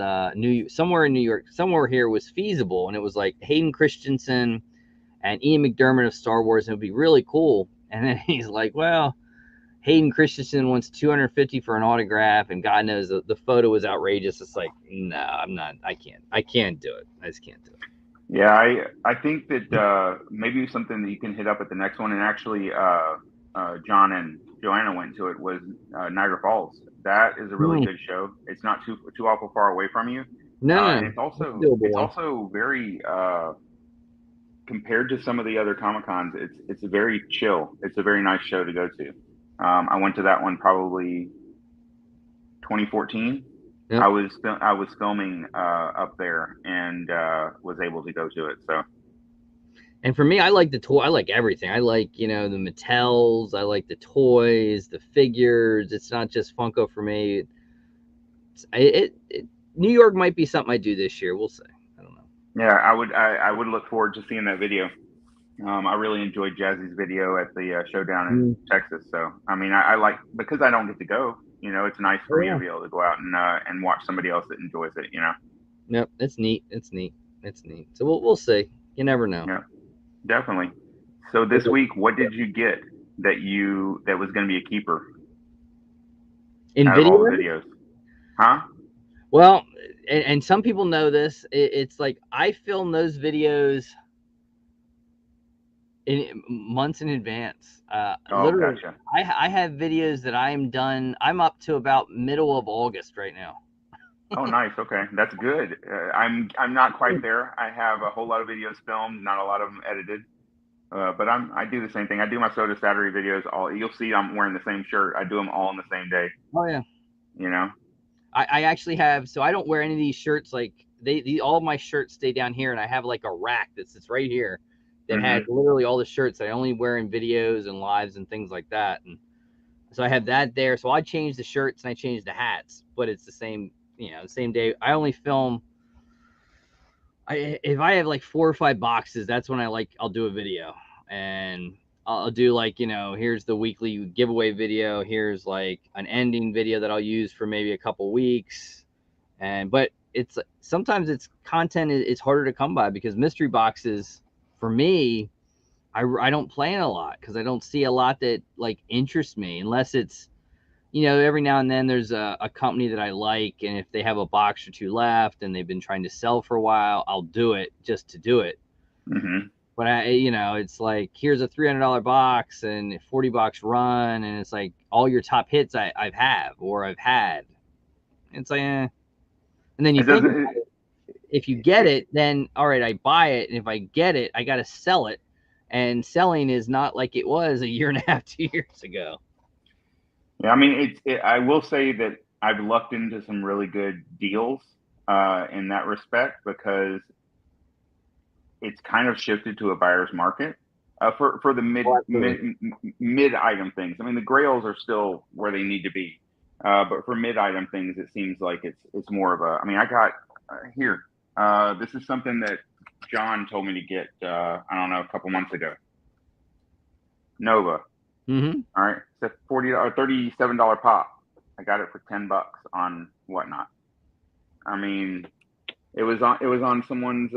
somewhere in New York, somewhere here was feasible, and it was like Hayden Christensen and Ian McDermott of Star Wars, and it would be really cool. And then he's like, well, Hayden Christensen wants 250 for an autograph, and God knows the photo was outrageous. It's like, no, I'm not. I can't do it. I just can't do it. Yeah, I think that maybe something that you can hit up at the next one, and actually, John and Joanna went to it, was Niagara Falls. That is a really good show. It's not too awful far away from you, No, and it's also very compared to some of the other Comic Cons. It's very chill. It's a very nice show to go to. I went to that one probably 2014. Yep. I was filming up there and was able to go to it. So, and for me, I like the toy. I like everything. I like the Mattels. I like the toys, the figures. It's not just Funko for me. New York might be something I do this year. We'll see. I don't know. Yeah, I would look forward to seeing that video. I really enjoyed Jazzy's video at the showdown in Texas. So, I mean, I like, because I don't get to go. It's nice for me to be able to go out and watch somebody else that enjoys it. Yep, it's neat. It's neat. So we'll see. You never know. Yeah, definitely. So this week, what did you get that was going to be a keeper in out of all the videos? Huh? Well, and some people know this. It's like I film those videos in months in advance. Literally, gotcha. I have videos that I'm done. I'm up to about middle of August right now. Oh, nice. Okay, that's good. I'm not quite there. I have a whole lot of videos filmed, not a lot of them edited. But I do the same thing. I do my Soda Saturday videos. You'll see I'm wearing the same shirt. I do them all on the same day. Oh yeah. I actually have, so I don't wear any of these shirts. Like all of my shirts stay down here, and I have like a rack that sits right here that has literally all the shirts that I only wear in videos and lives and things like that. And so I have that there. So I change the shirts and I change the hats, but it's the same, the same day. I only film. If I have like 4 or 5 boxes, that's when I'll do a video, and I'll do like, here's the weekly giveaway video. Here's like an ending video that I'll use for maybe a couple weeks. But it's sometimes it's content is harder to come by because mystery boxes for me, I don't plan a lot because I don't see a lot that like interests me unless it's, every now and then there's a company that I like, and if they have a box or 2 left and they've been trying to sell for a while, I'll do it just to do it. But it's like, here's a $300 box and a $40 run, and it's like all your top hits I've had. It's like, And then you think about it, if you get it, then all right, I buy it, and if I get it, I got to sell it, and selling is not like it was a year and a half, 2 years ago. Yeah, I mean, I will say that I've lucked into some really good deals in that respect, because it's kind of shifted to a buyer's market for the mid item things. I mean, the grails are still where they need to be, but for mid item things, it seems like it's more of a. I mean, I got here. This is something that John told me to get, I don't know, a couple months ago. Nova. Mm-hmm. All right. It's a $40 or $37 pop. I got it for $10 on Whatnot. I mean, it was on someone's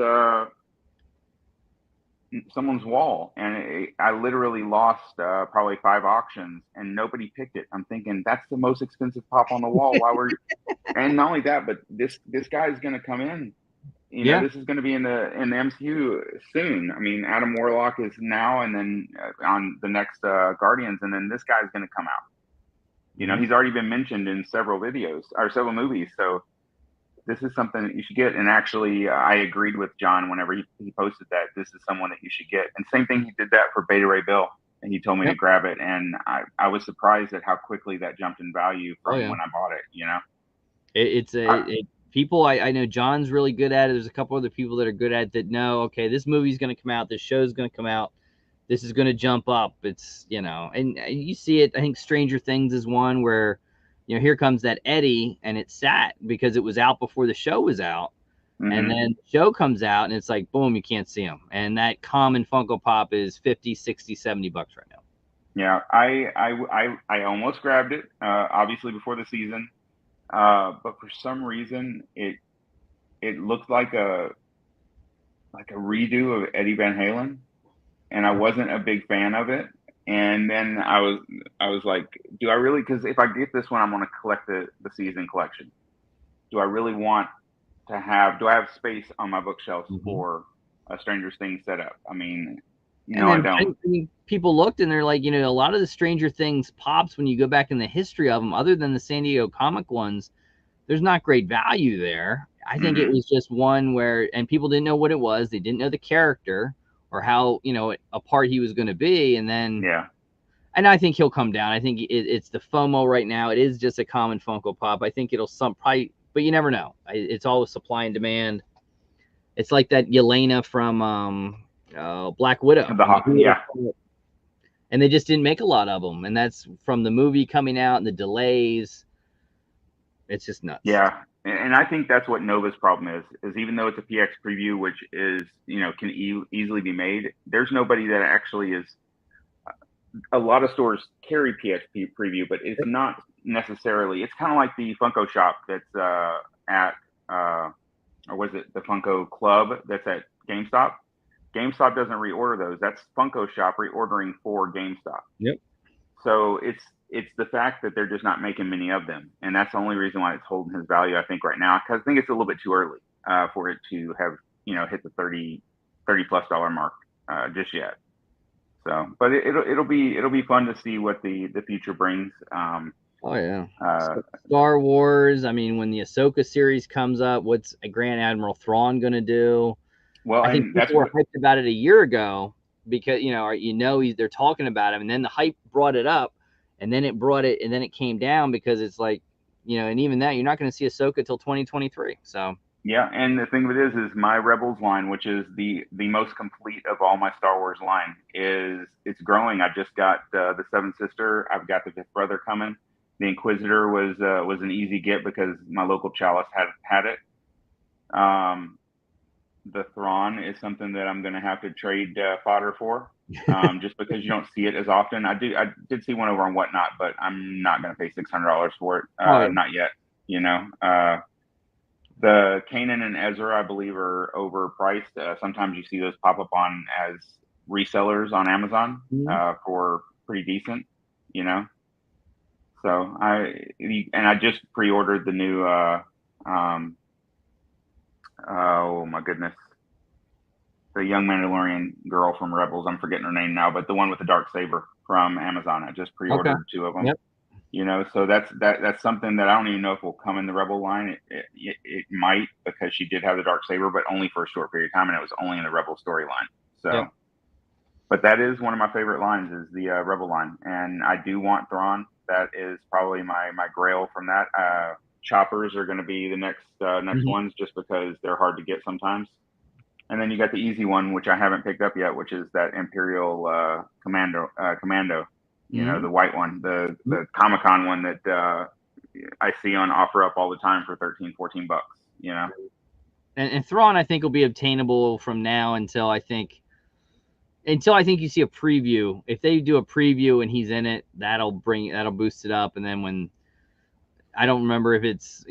wall, and I literally lost probably 5 auctions, and nobody picked it. I'm thinking that's the most expensive pop on the wall. And not only that, but this guy's going to come in. Yeah. This is going to be in the MCU soon. I mean, Adam Warlock is now, and then on the next Guardians, and then this guy's going to come out. He's already been mentioned in several videos or several movies, so this is something that you should get. And actually, I agreed with John whenever he posted that this is someone that you should get. And same thing, he did that for Beta Ray Bill, and he told me to grab it. And I was surprised at how quickly that jumped in value from when I bought it. People, I know John's really good at it. There's a couple other people that are good at it that know, okay, this movie's going to come out, this show's going to come out, this is going to jump up. It's, and you see it. I think Stranger Things is one where, here comes that Eddie, and it sat because it was out before the show was out. Mm-hmm. And then the show comes out, and it's like, boom, you can't see them. And that common Funko Pop is 50, 60, 70 bucks right now. Yeah, I almost grabbed it, obviously before the season. But for some reason, it looked like a redo of Eddie Van Halen, and I wasn't a big fan of it. And then I was like, do I really? Because if I get this one, I'm going to collect the season collection. Do I really want to have? Do I have space on my bookshelves for a Stranger Things setup? I mean, no, I don't. People looked and they're like, a lot of the Stranger Things pops, when you go back in the history of them, other than the San Diego comic ones, there's not great value there. I think it was just one where, and people didn't know what it was. They didn't know the character or how, a part he was going to be. And then, and I think he'll come down. I think it's the FOMO right now. It is just a common Funko Pop. I think it'll probably, but you never know. It's always supply and demand. It's like that Yelena from Black Widow. And they just didn't make a lot of them. And that's from the movie coming out and the delays. It's just nuts. Yeah. And I think that's what Nova's problem is even though it's a PX preview, which is, can easily be made, there's nobody that actually is. A lot of stores carry PX preview, but it's not necessarily. It's kind of like the Funko shop that's at, or was it the Funko Club that's at GameStop? GameStop doesn't reorder those. That's Funko shop reordering for GameStop. Yep. So it's the fact that they're just not making many of them, and that's the only reason why it's holding his value, I think, right now. Because I think it's a little bit too early for it to have hit the $30+ mark just yet. So, but it'll be fun to see what the future brings. Star Wars. I mean, when the Ahsoka series comes up, what's Grand Admiral Thrawn going to do? Well, I think people were hyped about it a year ago because they're talking about him, and then the hype brought it up. And then it came down because it's like, and even that, you're not going to see Ahsoka till 2023. So yeah, and the thing of it is my Rebels line, which is the most complete of all my Star Wars line, it's growing. I just got the Seventh Sister. I've got the Fifth Brother coming. The Inquisitor was an easy get because my local Chalice had it. The Thrawn is something that I'm going to have to trade fodder for, just because you don't see it as often. I did see one over on Whatnot, but I'm not going to pay $600 for it. Not yet. The Kanan and Ezra, I believe, are overpriced. Sometimes you see those pop up on as resellers on Amazon for pretty decent. So I just pre-ordered the new. Oh my goodness. The young Mandalorian girl from Rebels. I'm forgetting her name now, but the one with the dark saber from Amazon. I just pre-ordered 2 of them. Yep. So that's something that I don't even know if will come in the Rebel line. It might, because she did have the dark saber, but only for a short period of time, and it was only in the Rebel storyline. So, but that is one of my favorite lines, is the Rebel line, and I do want Thrawn. That is probably my grail from that. Choppers are going to be the next ones, just because they're hard to get sometimes. And then you got the easy one, which I haven't picked up yet, which is that Imperial Commando. The white one, the Comic-Con one that I see on offer up all the time for $13-14. and Thrawn I think will be obtainable from now until I think you see a preview. If they do a preview and he's in it, that'll boost it up. And then when I don't remember if it's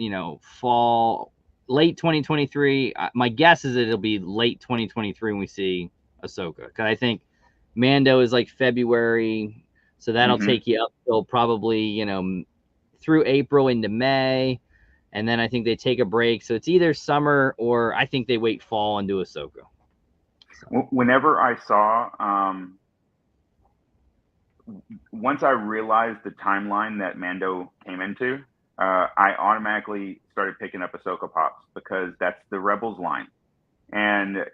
fall, late 2023. My guess is that it'll be late 2023 when we see Ahsoka, because I think Mando is like February, so that'll take you up till probably through April into May, and then I think they take a break. So it's either summer or I think they wait fall and do Ahsoka. Whenever I saw, once I realized the timeline that Mando came into, I automatically started picking up Ahsoka Pops because that's the Rebels line. And,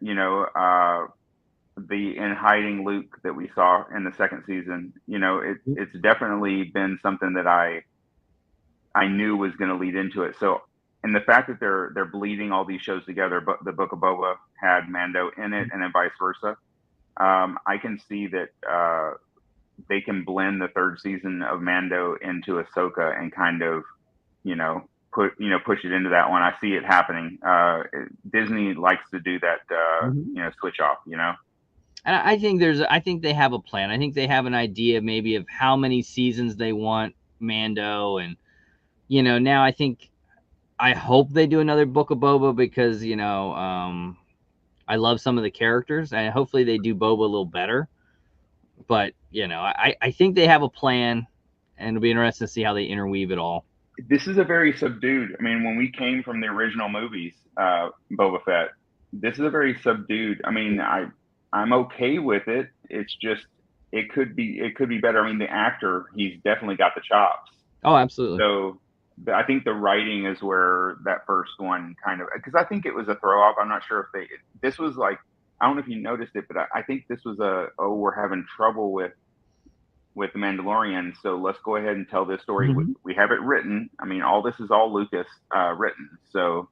the in hiding Luke that we saw in the second season, it's definitely been something that I knew was going to lead into it. So, and the fact that they're bleeding all these shows together, but the Book of Boba had Mando in it, and then vice versa. I can see that they can blend the third season of Mando into Ahsoka and kind of, push it into that one. I see it happening. Disney likes to do that, switch off. And I think they have a plan. I think they have an idea maybe of how many seasons they want Mando, and now I hope they do another Book of Boba because I love some of the characters, and hopefully they do Boba a little better. But I think they have a plan, and it'll be interesting to see how they interweave it all. This is a very subdued. I mean, when we came from the original movies, Boba Fett, this is a very subdued. I mean, I'm okay with it. It's just it could be better. I mean, the actor, he's definitely got the chops. Oh, absolutely. So I think the writing is where that first one kind of, because I think it was a throw off. I'm not sure if this was like, I don't know if you noticed it, but I think this was we're having trouble with the Mandalorian, so let's go ahead and tell this story. Mm-hmm. We have it written. I mean, this is all Lucas written. So,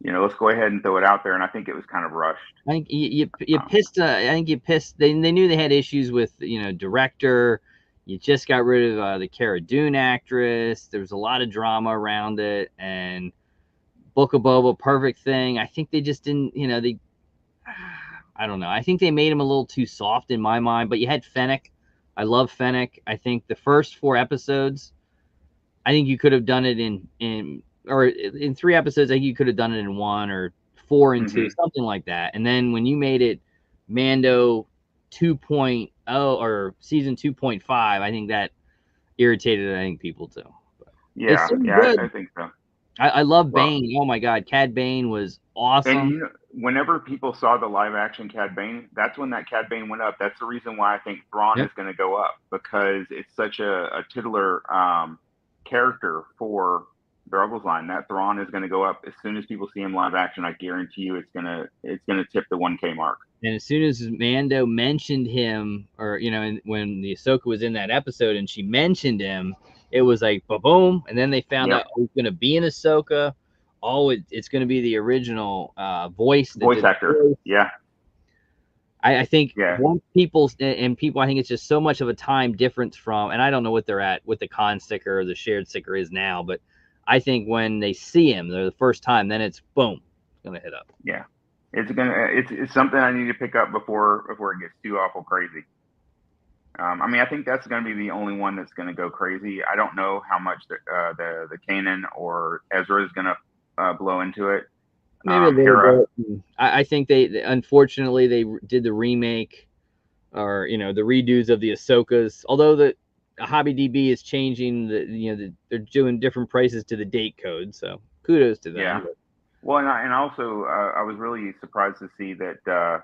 let's go ahead and throw it out there. And I think it was kind of rushed. I think you pissed. I think you pissed. They knew they had issues with director. You just got rid of the Cara Dune actress. There was a lot of drama around it, and Book of Boba, perfect thing. I think they just didn't. I don't know. I think they made him a little too soft in my mind. But you had Fennec. I love Fennec. I think the first 4 episodes, I think you could have done it in 3 episodes. I think you could have done it in 1 or 4 and 2, something like that. And then when you made it Mando 2.0 or season 2.5, I think that irritated people too. But yeah, I think so. I love Bane. Oh my God, Cad Bane was awesome. And whenever people saw the live action Cad Bane, that's when that Cad Bane went up. That's the reason why I think Thrawn is going to go up, because it's such a titular character for the Rebels line. That Thrawn is going to go up as soon as people see him live action. I guarantee you, it's gonna tip the 1K mark. And as soon as Mando mentioned him, or when the Ahsoka was in that episode and she mentioned him, it was like boom. And then they found out he's going to be in Ahsoka. Oh, it's going to be the original voice actor. Yeah. I think once people, I think it's just so much of a time difference from, and I don't know what they're at with the con sticker or the shared sticker is now, but I think when they see him, they're the first time, then it's boom, it's going to hit up. Yeah. It's something I need to pick up before it gets too awful crazy. I mean, I think that's going to be the only one that's going to go crazy. I don't know how much the Kanan or Ezra is going to blow into it. Maybe I think they unfortunately they did the remake or the redos of the Ahsokas. Although the HobbyDB is changing they're doing different prices to the date code. So kudos to them. Yeah. Well, and also I was really surprised to see that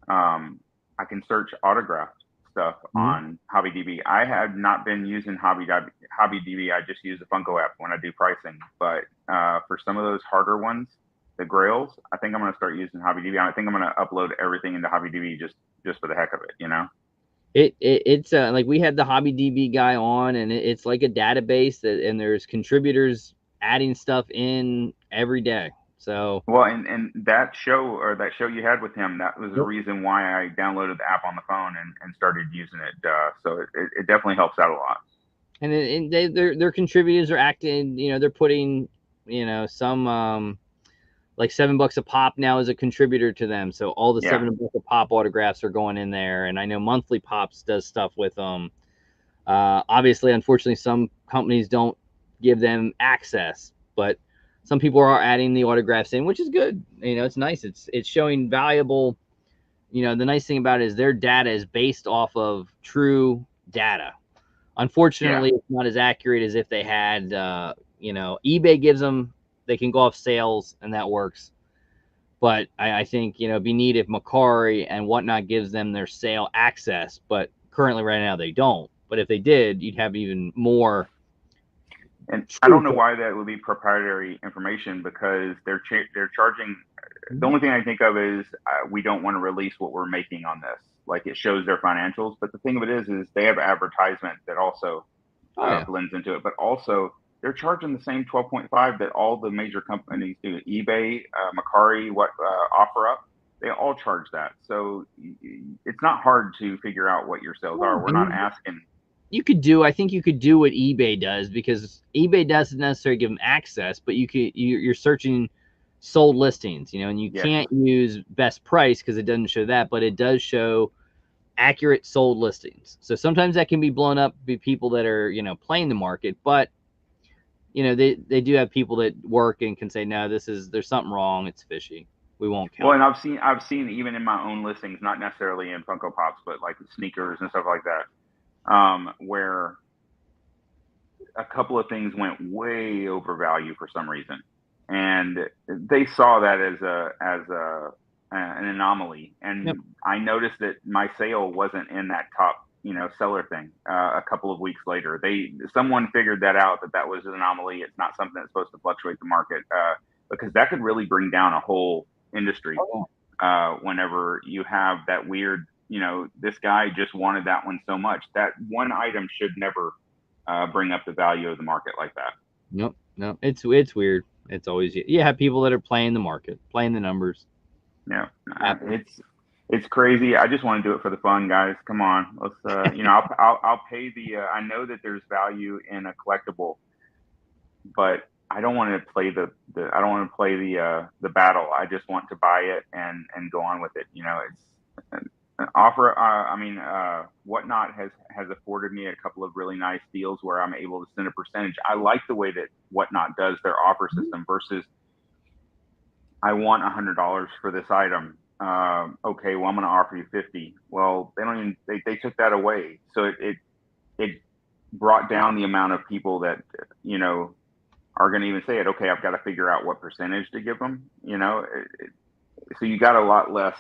I can search autographed stuff on HobbyDB. I have not been using HobbyDB. I just use the Funko app when I do pricing. But for some of those harder ones, the Grails, I think I'm going to start using HobbyDB. I think I'm going to upload everything into HobbyDB just for the heck of it. It's like we had the HobbyDB guy on, and it's like a database and there's contributors adding stuff in every day. So well, and that show you had with him, that was the reason why I downloaded the app on the phone and started using it. So it definitely helps out a lot. And their contributors are acting, they're putting, some like $7 a pop now is a contributor to them. So all the Yeah. $7 a pop autographs are going in there. And I know Monthly Pops does stuff with them. Obviously, unfortunately, some companies don't give them access, but some people are adding the autographs in, which is good. You know, it's nice. It's showing valuable. You know, the nice thing about it is their data is based off of true data. Yeah. Unfortunately, it's not as accurate as if they had. You know, eBay gives them. They can go off sales, and that works. But I think, you know, it'd be neat if Macari and whatnot gives them their sale access. But currently, right now, they don't. But if they did, you'd have even more. And I don't True. know why that would be proprietary information, because they're charging. The only thing I think of is we don't want to release what we're making on this. Like, it shows their financials, but the thing of it is they have advertisement that also Oh yeah. blends into it. But also, they're charging the same 12.5 that all the major companies do. eBay, Macari, OfferUp, they all charge that. So it's not hard to figure out what your sales are. We're not asking. You could do. I think you could do what eBay does, because eBay doesn't necessarily give them access, but you're searching sold listings, you know, and you Yes. can't use best price because it doesn't show that, but it does show accurate sold listings. So sometimes that can be blown up by people that are, you know, playing the market, but you know, they do have people that work and can say, no, there's something wrong, it's fishy, we won't count. Well, and I've seen even in my own listings, not necessarily in Funko Pops, but like sneakers and stuff like that, where a couple of things went way over value for some reason, and they saw that as an anomaly. And Yep. I noticed that my sale wasn't in that top, seller thing. A couple of weeks later, someone figured that out, that was an anomaly. It's not something that's supposed to fluctuate the market, because that could really bring down a whole industry. Whenever you have that weird, this guy just wanted that one so much, that one item should never bring up the value of the market like that. Nope. No, it's weird. It's always, you have people that are playing the market, playing the numbers. Yeah, it's crazy. I just want to do it for the fun, guys. Come on, let's. I'll pay the. I know that there's value in a collectible, but I don't want to play the I don't want to play the battle. I just want to buy it and go on with it. It's an offer. Whatnot has afforded me a couple of really nice deals where I'm able to send a percentage. I like the way that Whatnot does their offer system versus, I want $100 for this item. Okay, well, I'm going to offer you 50. Well, they took that away. So it brought down the amount of people that, are going to even say it. Okay, I've got to figure out what percentage to give them, so you got a lot less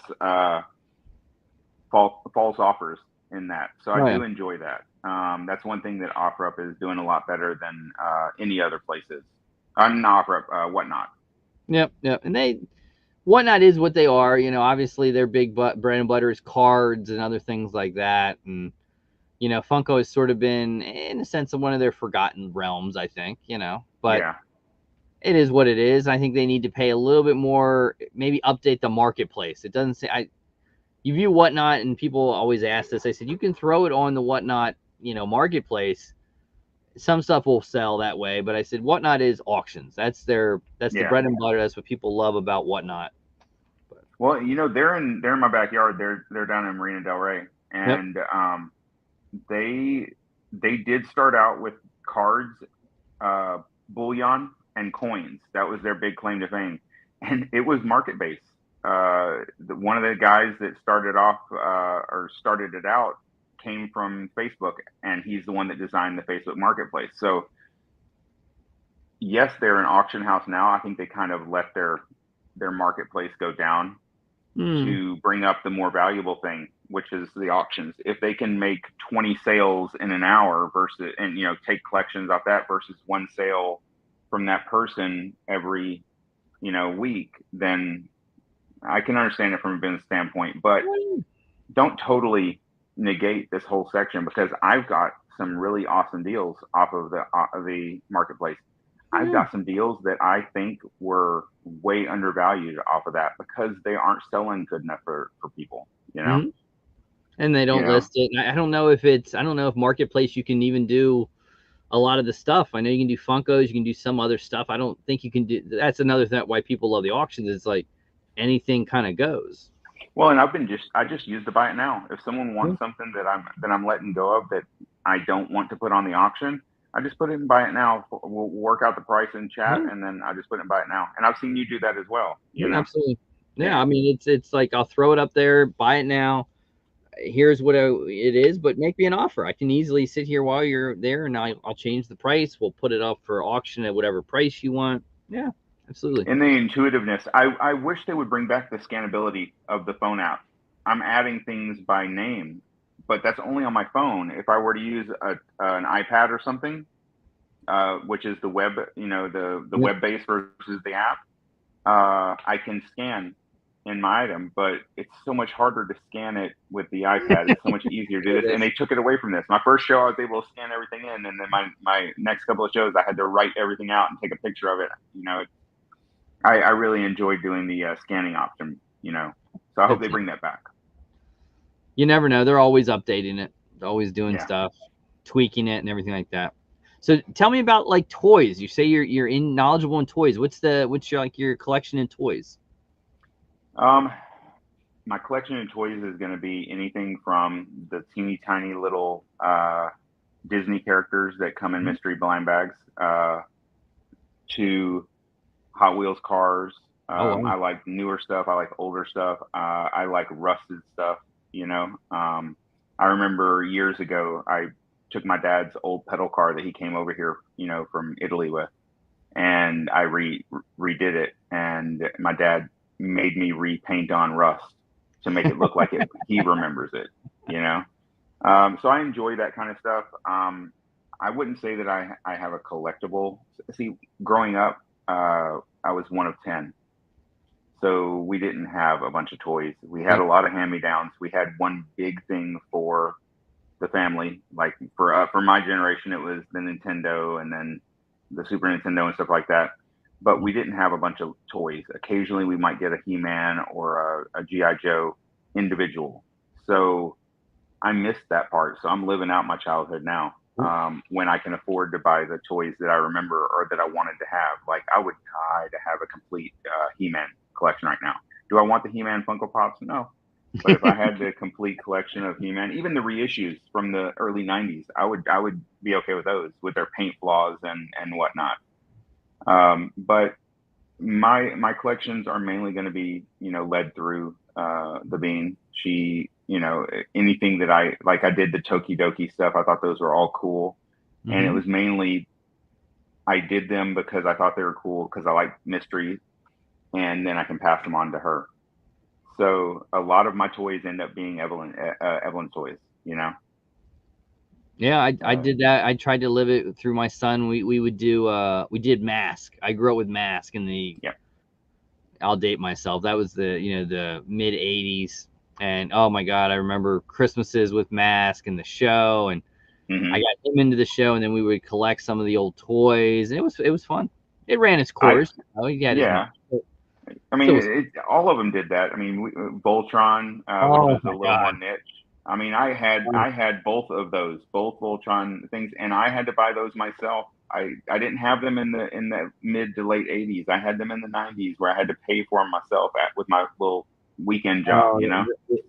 false offers in that. So I do enjoy that. That's one thing that OfferUp is doing a lot better than any other places. Not OfferUp, Whatnot. Yep. And Whatnot is what they are. You know, obviously their big bread and butter is cards and other things like that. And, you know, Funko has sort of been, in a sense, of one of their forgotten realms, I think, but yeah. It is what it is. I think they need to pay a little bit more, maybe update the marketplace. It doesn't say, you view Whatnot, and people always ask this. I said, you can throw it on the Whatnot, marketplace. Some stuff will sell that way, but I said Whatnot is auctions. That's the bread and butter. That's what people love about Whatnot. Well, they're in my backyard. They're down in Marina Del Rey, and they did start out with cards, bullion, and coins. That was their big claim to fame, and it was market based. One of the guys that started it out came from Facebook, and he's the one that designed the Facebook marketplace. So yes, they're an auction house now. I think they kind of let their marketplace go down to bring up the more valuable thing, which is the auctions. If they can make 20 sales in an hour versus, and take collections off that versus one sale from that person every week, then I can understand it from a business standpoint. But don't totally negate this whole section, because I've got some really awesome deals off of the marketplace. I've got some deals that I think were way undervalued off of that, because they aren't selling good enough for people, And they don't list it. I don't know if marketplace you can even do a lot of the stuff. I know you can do Funkos, you can do some other stuff. I don't think you can do. That's another thing why people love the auctions. It's like anything kind of goes. Well, and I just use the buy it now. If someone wants something that I'm letting go of that I don't want to put on the auction, I just put it in buy it now. We'll work out the price in chat, and then I just put it in buy it now. And I've seen you do that as well. You know? Absolutely. Yeah, I mean it's like I'll throw it up there, buy it now. Here's what it is, but make me an offer. I can easily sit here while you're there, and I'll change the price. We'll put it up for auction at whatever price you want. Yeah, absolutely. And the intuitiveness. I wish they would bring back the scannability of the phone app. I'm adding things by name, but that's only on my phone. If I were to use an iPad or something, which is the web, the web based versus the app, I can scan in my item, but it's so much harder to scan it with the iPad. It's so much easier to do this. And they took it away from this. My first show, I was able to scan everything in. And then my next couple of shows, I had to write everything out and take a picture of it. I really enjoyed doing the scanning option, so I hope they bring that back. You never know. They're always updating it. They're always doing stuff, tweaking it and everything like that. So tell me about like toys. You say you're knowledgeable in toys. What's your collection in toys? My collection of toys is going to be anything from the teeny tiny little Disney characters that come in mystery blind bags to Hot Wheels cars. I like newer stuff. I like older stuff. I like rusted stuff. I remember years ago, I took my dad's old pedal car that he came over here, from Italy with, and I redid it. And my dad made me repaint on rust to make it look like he remembers it, So I enjoy that kind of stuff. I wouldn't say that I have a collectible. See, growing up, I was one of 10. So we didn't have a bunch of toys. We had a lot of hand-me-downs. We had one big thing for the family. Like for my generation, it was the Nintendo and then the Super Nintendo and stuff like that. But we didn't have a bunch of toys. Occasionally, we might get a He-Man or a G.I. Joe individual. So I missed that part. So I'm living out my childhood now. When I can afford to buy the toys that I remember or that I wanted to have. Like I would die to have a complete He-Man collection right now. Do I want the He-Man Funko Pops? No. But if I had the complete collection of He-Man, even the reissues from the early 90s, I would be okay with those with their paint flaws and whatnot. But my collections are mainly going to be, led through the Bean. She, anything that I did the Tokidoki stuff. I thought those were all cool. Mm-hmm. And it was mainly, I did them because I thought they were cool because I like mysteries, and then I can pass them on to her. So a lot of my toys end up being Evelyn toys, Yeah, I did that. I tried to live it through my son. We would do we did Mask. I grew up with Mask in the I'll date myself. That was the mid 80s. And oh my God, I remember Christmases with Mask and the show, and I got him into the show, and then we would collect some of the old toys, and it was fun. It ran its course. I mean, all of them did that. I mean, Voltron, which was a little more niche. I mean, I had both of those, both Voltron things, and I had to buy those myself. I didn't have them in the mid to late 80s. I had them in the 90s where I had to pay for them myself with my little weekend job,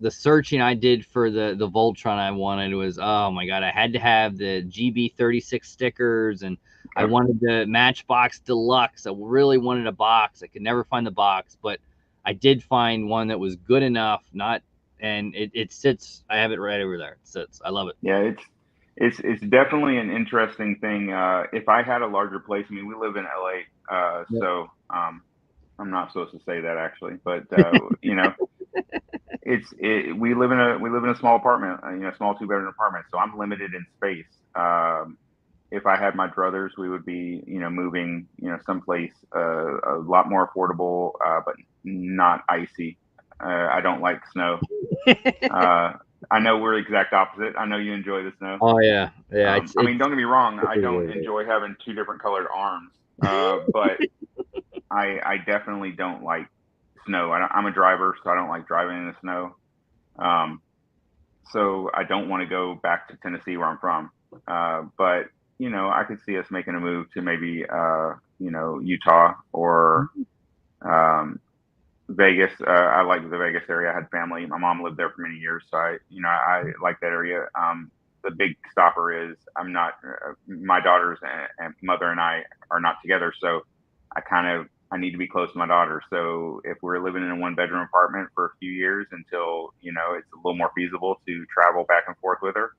The searching I did for the Voltron I wanted was, oh my God, I had to have the GB36 stickers, and I wanted the Matchbox Deluxe. I really wanted a box. I could never find the box, but I did find one that was good enough, and it sits. I have it right over there. It sits. I love it. Yeah, it's definitely an interesting thing. If I had a larger place, I mean, we live in LA, so I'm not supposed to say that actually, but we live in a small apartment, a small 2-bedroom apartment, so I'm limited in space. If I had my druthers, we would be, moving, someplace a lot more affordable, but not icy. I don't like snow. I know we're exact opposite. I know you enjoy the snow. Oh yeah. I mean, don't get me wrong. I don't enjoy having 2 different colored arms, but I definitely don't like snow. I'm a driver, so I don't like driving in the snow. So I don't want to go back to Tennessee where I'm from. But I could see us making a move to maybe, Utah or Vegas. I like the Vegas area. I had family. My mom lived there for many years, so I like that area. The big stopper is I'm not. My daughters and mother and I are not together, so I need to be close to my daughter. So if we're living in a 1-bedroom apartment for a few years until it's a little more feasible to travel back and forth with her,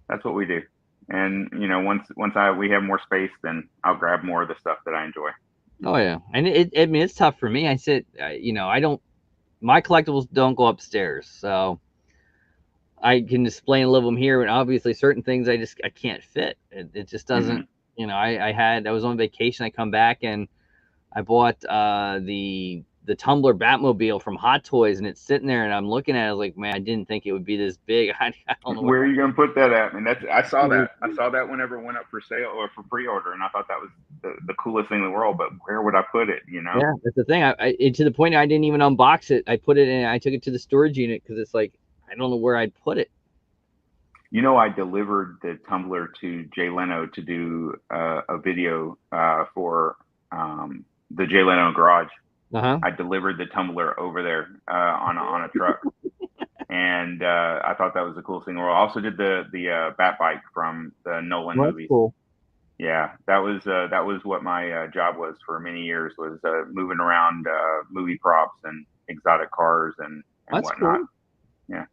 that's what we do. And once we have more space, then I'll grab more of the stuff that I enjoy. Oh yeah, and I mean, it's tough for me. I don't. My collectibles don't go upstairs, so I can display and live them here. And obviously, certain things I can't fit. It just doesn't. I was on vacation. I come back and I bought the Tumbler Batmobile from Hot Toys, and it's sitting there, and I'm looking at it, I was like, man, I didn't think it would be this big. I don't know where are you gonna put that at. And I saw that whenever it went up for sale or for pre-order, and I thought that was the coolest thing in the world. But where would I put it? Yeah, that's the thing. To the point I didn't even unbox it. I put it in. I took it to the storage unit because it's like I don't know where I'd put it. I delivered the Tumbler to Jay Leno to do a video for the Jay Leno Garage. I delivered the Tumbler over there on a truck, and I thought that was the coolest thing in the world. I also did the Bat Bike from the Nolan movies. Cool. Yeah, that was what my job was for many years, was moving around movie props and exotic cars and whatnot. Cool. Yeah.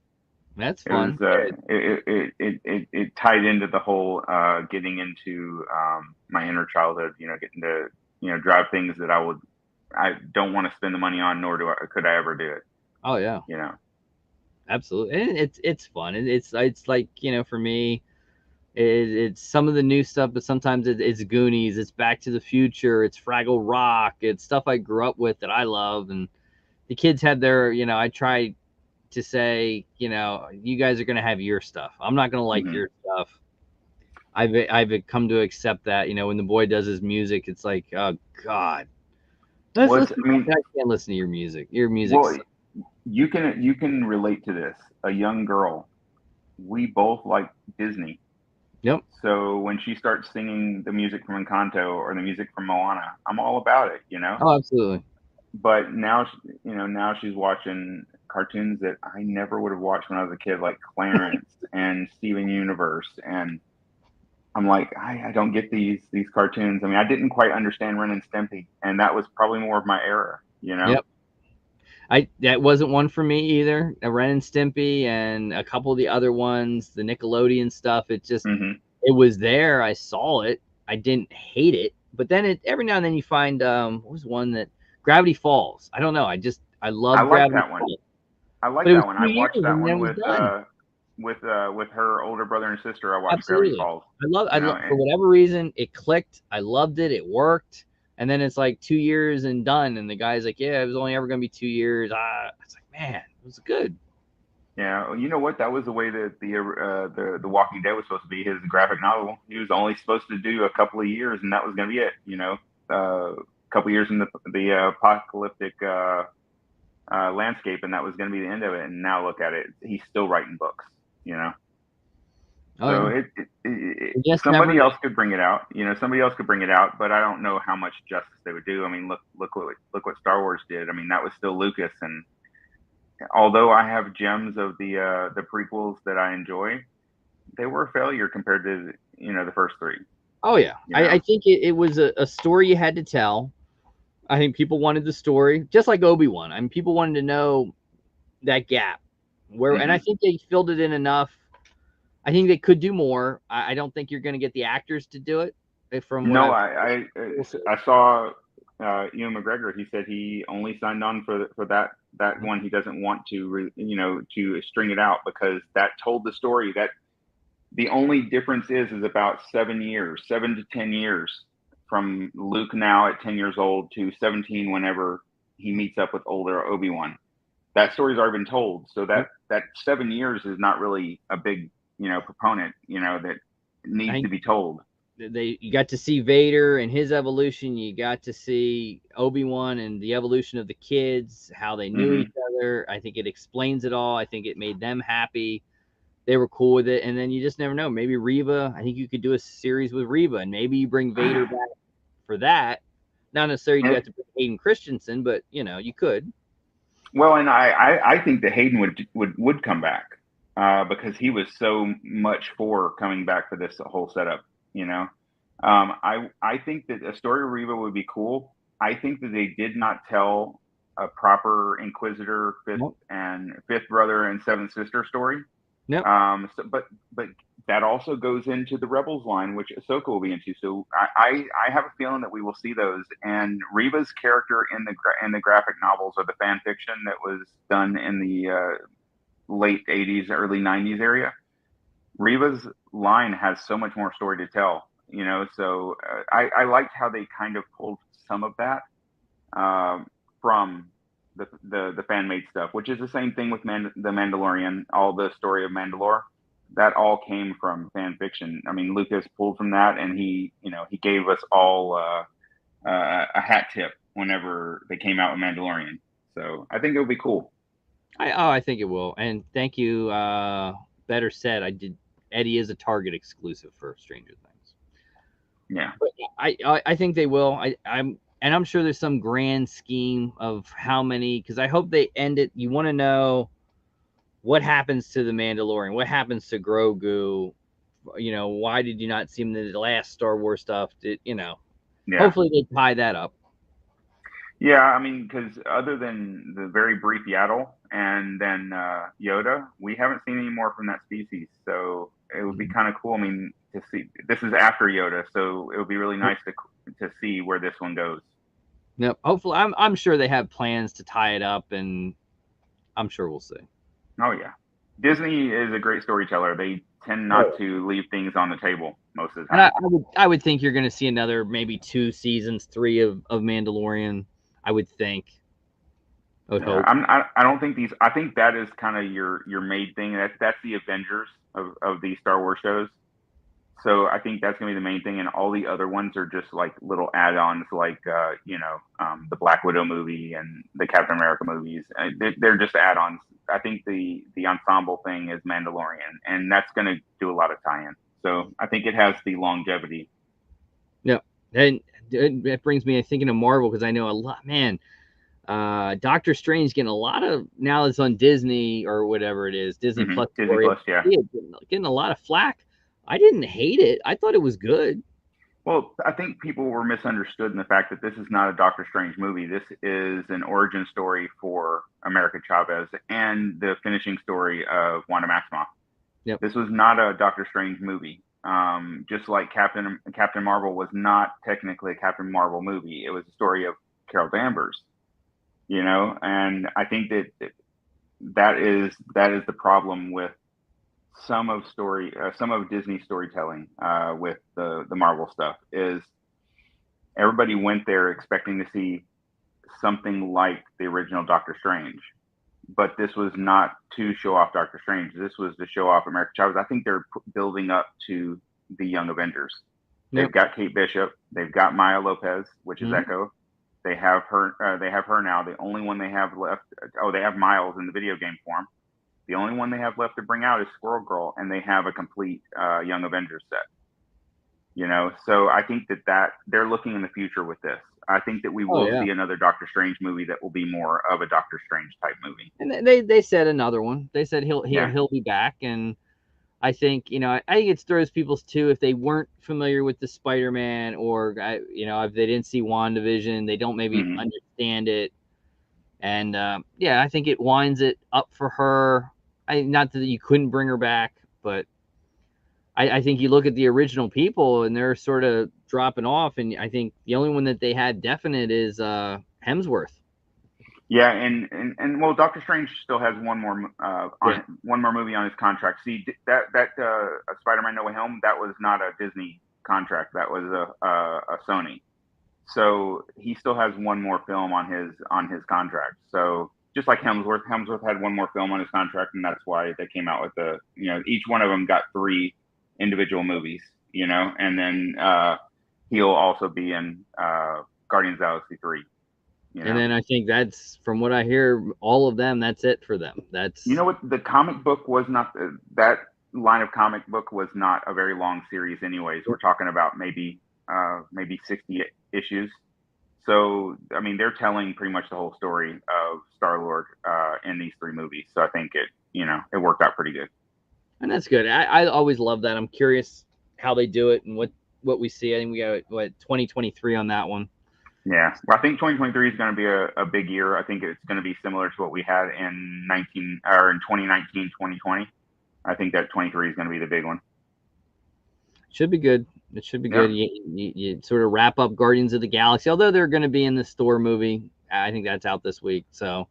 That's fun. It tied into the whole getting into my inner childhood, getting to drive things that I don't want to spend the money on, nor could I ever do it. Oh yeah. Absolutely. And it's fun. It's like, for me, it's some of the new stuff, but sometimes it's Goonies, it's Back to the Future, it's Fraggle Rock, it's stuff I grew up with that I love. And the kids had their, I try to say, you guys are going to have your stuff. I'm not going to like your stuff. I've come to accept that, when the boy does his music, it's like, oh God, I can't listen to your music. Your music. Well, you can relate to this. A young girl, we both like Disney. Yep. So when she starts singing the music from Encanto or the music from Moana, I'm all about it, Oh, absolutely. But now, now she's watching cartoons that I never would have watched when I was a kid, like Clarence and Steven Universe. And I'm like, I don't get these cartoons. I mean, I didn't quite understand Ren and Stimpy, and that was probably more of my era, Yep. That wasn't one for me either. Ren and Stimpy and a couple of the other ones, the Nickelodeon stuff. It just, it was there. I saw it. I didn't hate it, but then every now and then you find, what was one that Gravity Falls? I don't know. I love Gravity Falls. I like that one. I watched that one with her older brother and sister. I watched Gravity Falls. I love for whatever reason it clicked. I loved it. It worked. And then it's like 2 years and done. And the guy's like, yeah, it was only ever going to be 2 years. It's like, man, it was good. Yeah. You know what? That was the way that the Walking Dead was supposed to be, his graphic novel. He was only supposed to do a couple of years, and that was going to be it. A couple of years in the apocalyptic landscape, and that was going to be the end of it. And now look at it. He's still writing books, So somebody else could bring it out. Somebody else could bring it out, but I don't know how much justice they would do. I mean, look what Star Wars did. I mean, that was still Lucas, and although I have gems of the prequels that I enjoy, they were a failure compared to the first three. Oh yeah, I think it was a story you had to tell. I think people wanted the story, just like Obi-Wan. I mean, people wanted to know that gap and I think they filled it in enough. I think they could do more. I don't think you're going to get the actors to do it. I saw Ewan McGregor. He said he only signed on for that one. He doesn't want to to string it out, because that told the story. That the only difference is about 7 to 10 years from Luke now at 10 years old to 17 whenever he meets up with older Obi-Wan. That story's already been told. So that 7 years is not really a big proponent, that needs to be told. You got to see Vader and his evolution. You got to see Obi-Wan and the evolution of the kids, how they knew each other. I think it explains it all. I think it made them happy. they were cool with it. And then you just never know. Maybe Reva. I think you could do a series with Reva, and maybe you bring Vader back for that. Not necessarily you have to bring Hayden Christensen, but you could. Well, and I think that Hayden would come back because he was so much for coming back for this whole setup. I think that a story of Reva would be cool. I think that they did not tell a proper Inquisitor, fifth brother and seventh sister story. Nope. But that also goes into the Rebels line, which Ahsoka will be into. So I have a feeling that we will see those. And Reva's character in the graphic novels or the fan fiction that was done in the late 80s, early 90s area, Reva's line has so much more story to tell. So I liked how they kind of pulled some of that from the fan made stuff, which is the same thing with the Mandalorian. All the story of Mandalore, that all came from fan fiction. I mean, Lucas pulled from that, and he gave us all a hat tip whenever they came out with Mandalorian. So I think it would be cool. I think it will. And thank you. Better said. Eddie is a Target exclusive for Stranger Things. Yeah, but I think they will. I'm sure there's some grand scheme of how many, because I hope they end it. You want to know what happens to the Mandalorian, what happens to Grogu. Why did you not see him in the last Star Wars stuff? Yeah. Hopefully they tie that up. Yeah, I mean, because other than the very brief Yaddle and then Yoda, we haven't seen any more from that species. So it would be kind of cool. I mean, to see, this is after Yoda, so it would be really nice to see where this one goes. Yep. Hopefully, I'm sure they have plans to tie it up, and I'm sure we'll see. Oh yeah, Disney is a great storyteller. They tend not to leave things on the table most of the time. And I would think you're going to see another maybe 2 seasons, 3 of Mandalorian. I would think. I would hope. I don't think these. I think that is kind of your main thing. That's the Avengers of these Star Wars shows. So I think that's gonna be the main thing, and all the other ones are just like little add-ons, like the Black Widow movie and the Captain America movies. They're just add-ons. I think the ensemble thing is Mandalorian, and that's gonna do a lot of tie-in. So I think it has the longevity. Yeah, and that brings me thinking of Marvel, because I know a lot, man. Doctor Strange getting a lot of, now it's on Disney or whatever it is, Disney Plus. Disney Plus, yeah. Getting a lot of flack. I didn't hate it. I thought it was good. Well, I think people were misunderstood in the fact that this is not a Doctor Strange movie. This is an origin story for America Chavez and the finishing story of Wanda Maximoff. Yep. This was not a Doctor Strange movie. Just like Captain Marvel was not technically a Captain Marvel movie. It was a story of Carol Danvers. And I think that is the problem with some of Disney storytelling with the Marvel stuff, is everybody went there expecting to see something like the original Doctor Strange, but this was not to show off Doctor Strange. This was to show off America Chavez. I think they're building up to the Young Avengers. Yep. They've got Kate Bishop. They've got Maya Lopez, which is Echo. They have her. They have her now. The only one they have left. Oh, they have Miles in the video game form. The only one they have left to bring out is Squirrel Girl, and they have a complete Young Avengers set. So I think that they're looking in the future with this. I think that we will see another Doctor Strange movie that will be more of a Doctor Strange type movie. And they said another one. They said he'll be back, and I think I think it throws people too if they weren't familiar with the Spider-Man, or if they didn't see WandaVision, they don't maybe understand it. And I think it winds it up for her. Not that you couldn't bring her back, but I think you look at the original people and they're sort of dropping off, and I think the only one that they had definite is Hemsworth. Yeah, and well, Doctor Strange still has one more movie on his contract. See, that Spider-Man No Way Home, that was not a Disney contract. That was a Sony. So he still has one more film on his contract. So just like Hemsworth had one more film on his contract, and that's why they came out with each one of them got 3 individual movies, and then he'll also be in Guardians of the Galaxy 3. And then I think that's, from what I hear, all of them, that's it for them. That's what the comic book was not that line of comic book was not a very long series, anyways. We're talking about maybe 60 issues. So, I mean, they're telling pretty much the whole story of Star-Lord in these 3 movies. So I think it worked out pretty good. And that's good. I always love that. I'm curious how they do it and what we see. I think we got 2023 on that one. Yeah, well, I think 2023 is going to be a big year. I think it's going to be similar to what we had in 2019, 2020. I think that 23 is going to be the big one. Should be good. It should be good. You sort of wrap up Guardians of the Galaxy, although they're going to be in the Thor movie. I think that's out this week. So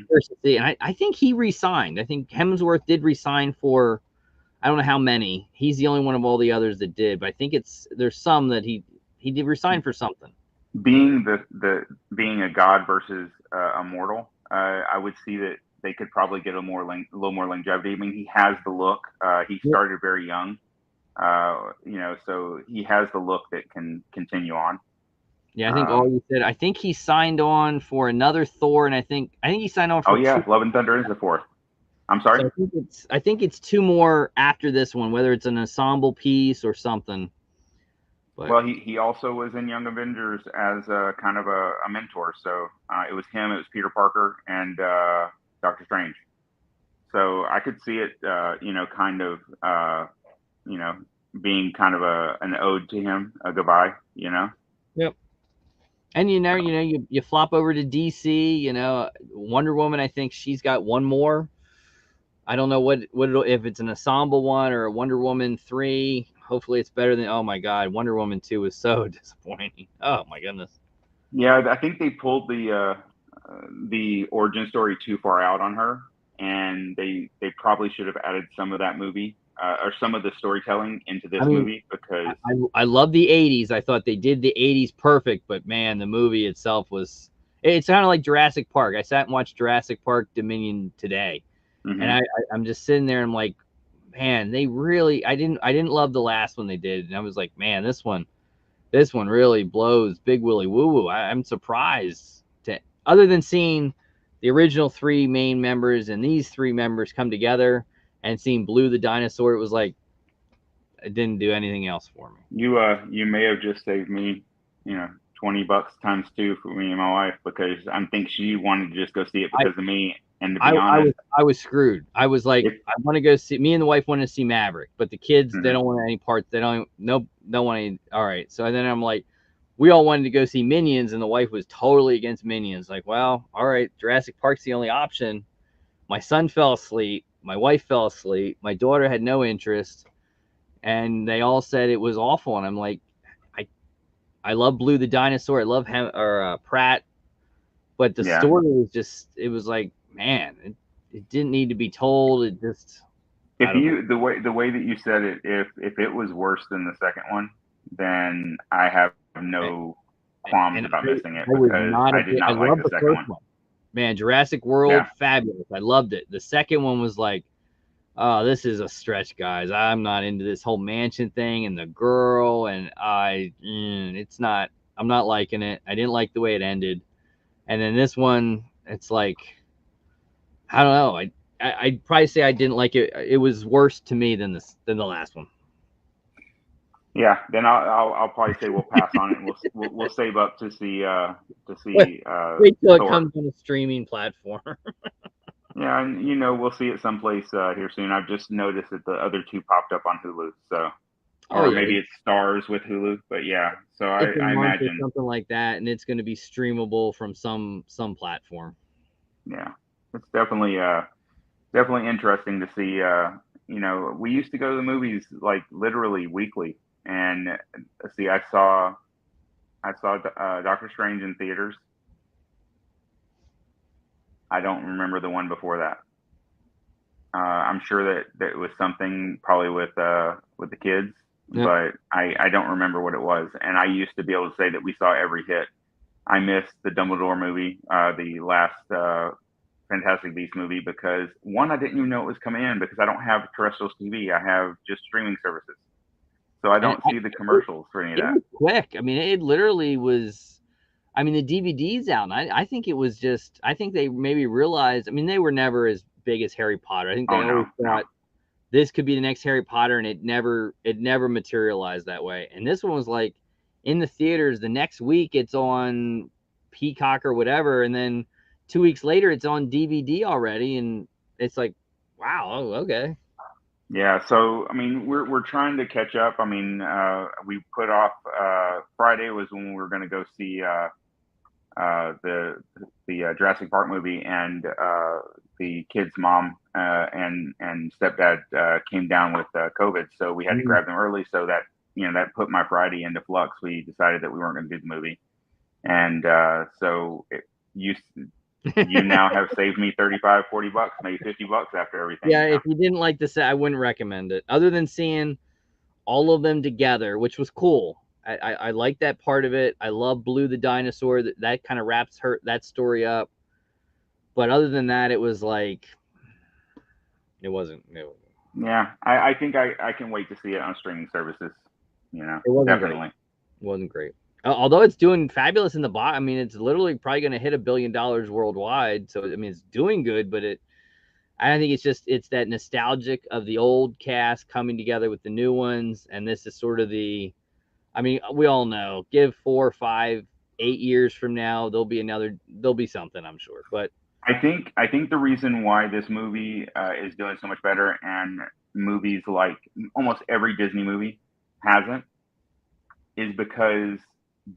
first to see. And I think he re-signed. I think Hemsworth did re-sign for, I don't know how many. He's the only one of all the others that did, but I think there's some that he did resign for something. Being being a god versus a mortal, I would see that they could probably get a little more longevity. I mean, he has the look. He started very young, so he has the look that can continue on. Yeah, I think all you said. I think he signed on for another Thor, and I think he signed on for. Oh yeah, Love and Thunder is the 4th. I'm sorry. So I think it's 2 more after this one, whether it's an ensemble piece or something. But, well, he also was in Young Avengers as a kind of a mentor. So it was him, it was Peter Parker, and Doctor Strange. So I could see it, kind of, being kind of an ode to him, a goodbye. Yep. And you flop over to DC. Wonder Woman. I think she's got 1 more. I don't know if it's an ensemble one or a Wonder Woman 3. Hopefully it's better than, oh my God, Wonder Woman 2 was so disappointing. Oh my goodness. Yeah, I think they pulled the origin story too far out on her, and they probably should have added some of that movie or some of the storytelling into this movie, because I love the 80s. I thought they did the 80s perfect, but man, the movie itself it's kind of like Jurassic Park. I sat and watched Jurassic Park Dominion today. And I'm just sitting there and I'm like, man, they really, I didn't love the last one they did. And I was like, man, this one really blows Big Willy Woo Woo. I'm surprised other than seeing the original 3 main members and these 3 members come together and seeing Blue the dinosaur, it was like, it didn't do anything else for me. You may have just saved me, $20 times 2 for me and my wife, because I think she wanted to just go see it because of me. And to be honest, I was screwed. I was like, I want to go see. Me and the wife want to see Maverick, but the kids they don't want any parts. They don't want any. All right, so then I'm like, we all wanted to go see Minions, and the wife was totally against Minions. Like, well, all right, Jurassic Park's the only option. My son fell asleep. My wife fell asleep. My daughter had no interest, and they all said it was awful. And I'm like, I love Blue the dinosaur. I love Pratt, but the story was just. It was like, man, it didn't need to be told. It just the way that you said it, if it was worse than the second one, then I have no qualms about missing it, because I did not like the second one. Man, Jurassic World, fabulous. I loved it. The second one was like, oh, this is a stretch, guys. I'm not into this whole mansion thing and the girl, and it's not. I'm not liking it. I didn't like the way it ended. And then this one, it's like, I don't know. I'd probably say I didn't like it. It was worse to me than the last one. Yeah, then I'll probably say we'll pass on it. We'll save up to see Wait till it comes on a streaming platform. Yeah, and we'll see it someplace here soon. I've just noticed that the other 2 popped up on Hulu, so maybe it's Stars with Hulu, but yeah. So I imagine something like that, and it's going to be streamable from some platform. Yeah, it's definitely interesting to see. We used to go to the movies like literally weekly, and see, I saw Doctor Strange in theaters. I don't remember the one before that. I'm sure that it was something probably with the kids, but I don't remember what it was. And I used to be able to say that we saw every hit. I missed the Dumbledore movie, the last Fantastic Beasts movie, because one, I didn't even know it was coming in, because I don't have terrestrial TV. I have just streaming services, so I don't see the commercials for any of that. It was quick. I mean, it literally was. I mean, the DVD's out, and I think it was I think they maybe realized. I mean, they were never as big as Harry Potter. I think they always thought this could be the next Harry Potter, and it never materialized that way. And this one was like in the theaters the next week, it's on Peacock or whatever, and then 2 weeks later it's on DVD already, and it's like, wow, oh, okay. Yeah, so I mean, we're trying to catch up. I mean, we put off Friday was when we were going to go see the Jurassic Park movie, and the kid's mom and stepdad came down with COVID, so we had to grab them early. So that that put my Friday into flux. We decided that we weren't going to do the movie, and you now have saved me $35, $40, maybe $50 after everything. Yeah, if you didn't like the set, I wouldn't recommend it. Other than seeing all of them together, which was cool. I like that part of it. I love Blue the dinosaur. That kind of wraps that story up. But other than that, it was like it wasn't. Yeah, I think I can wait to see it on streaming services. It wasn't definitely. Great. It wasn't great. Although it's doing fabulous in the box. I mean, it's literally probably going to hit $1 billion worldwide. So I mean, it's doing good, but I think it's that nostalgic of the old cast coming together with the new ones, and this is sort of the. I mean, we all know. Give 4, 5, 8 years from now, there'll be something, I'm sure. But I think the reason why this movie is doing so much better, and movies like almost every Disney movie hasn't, is because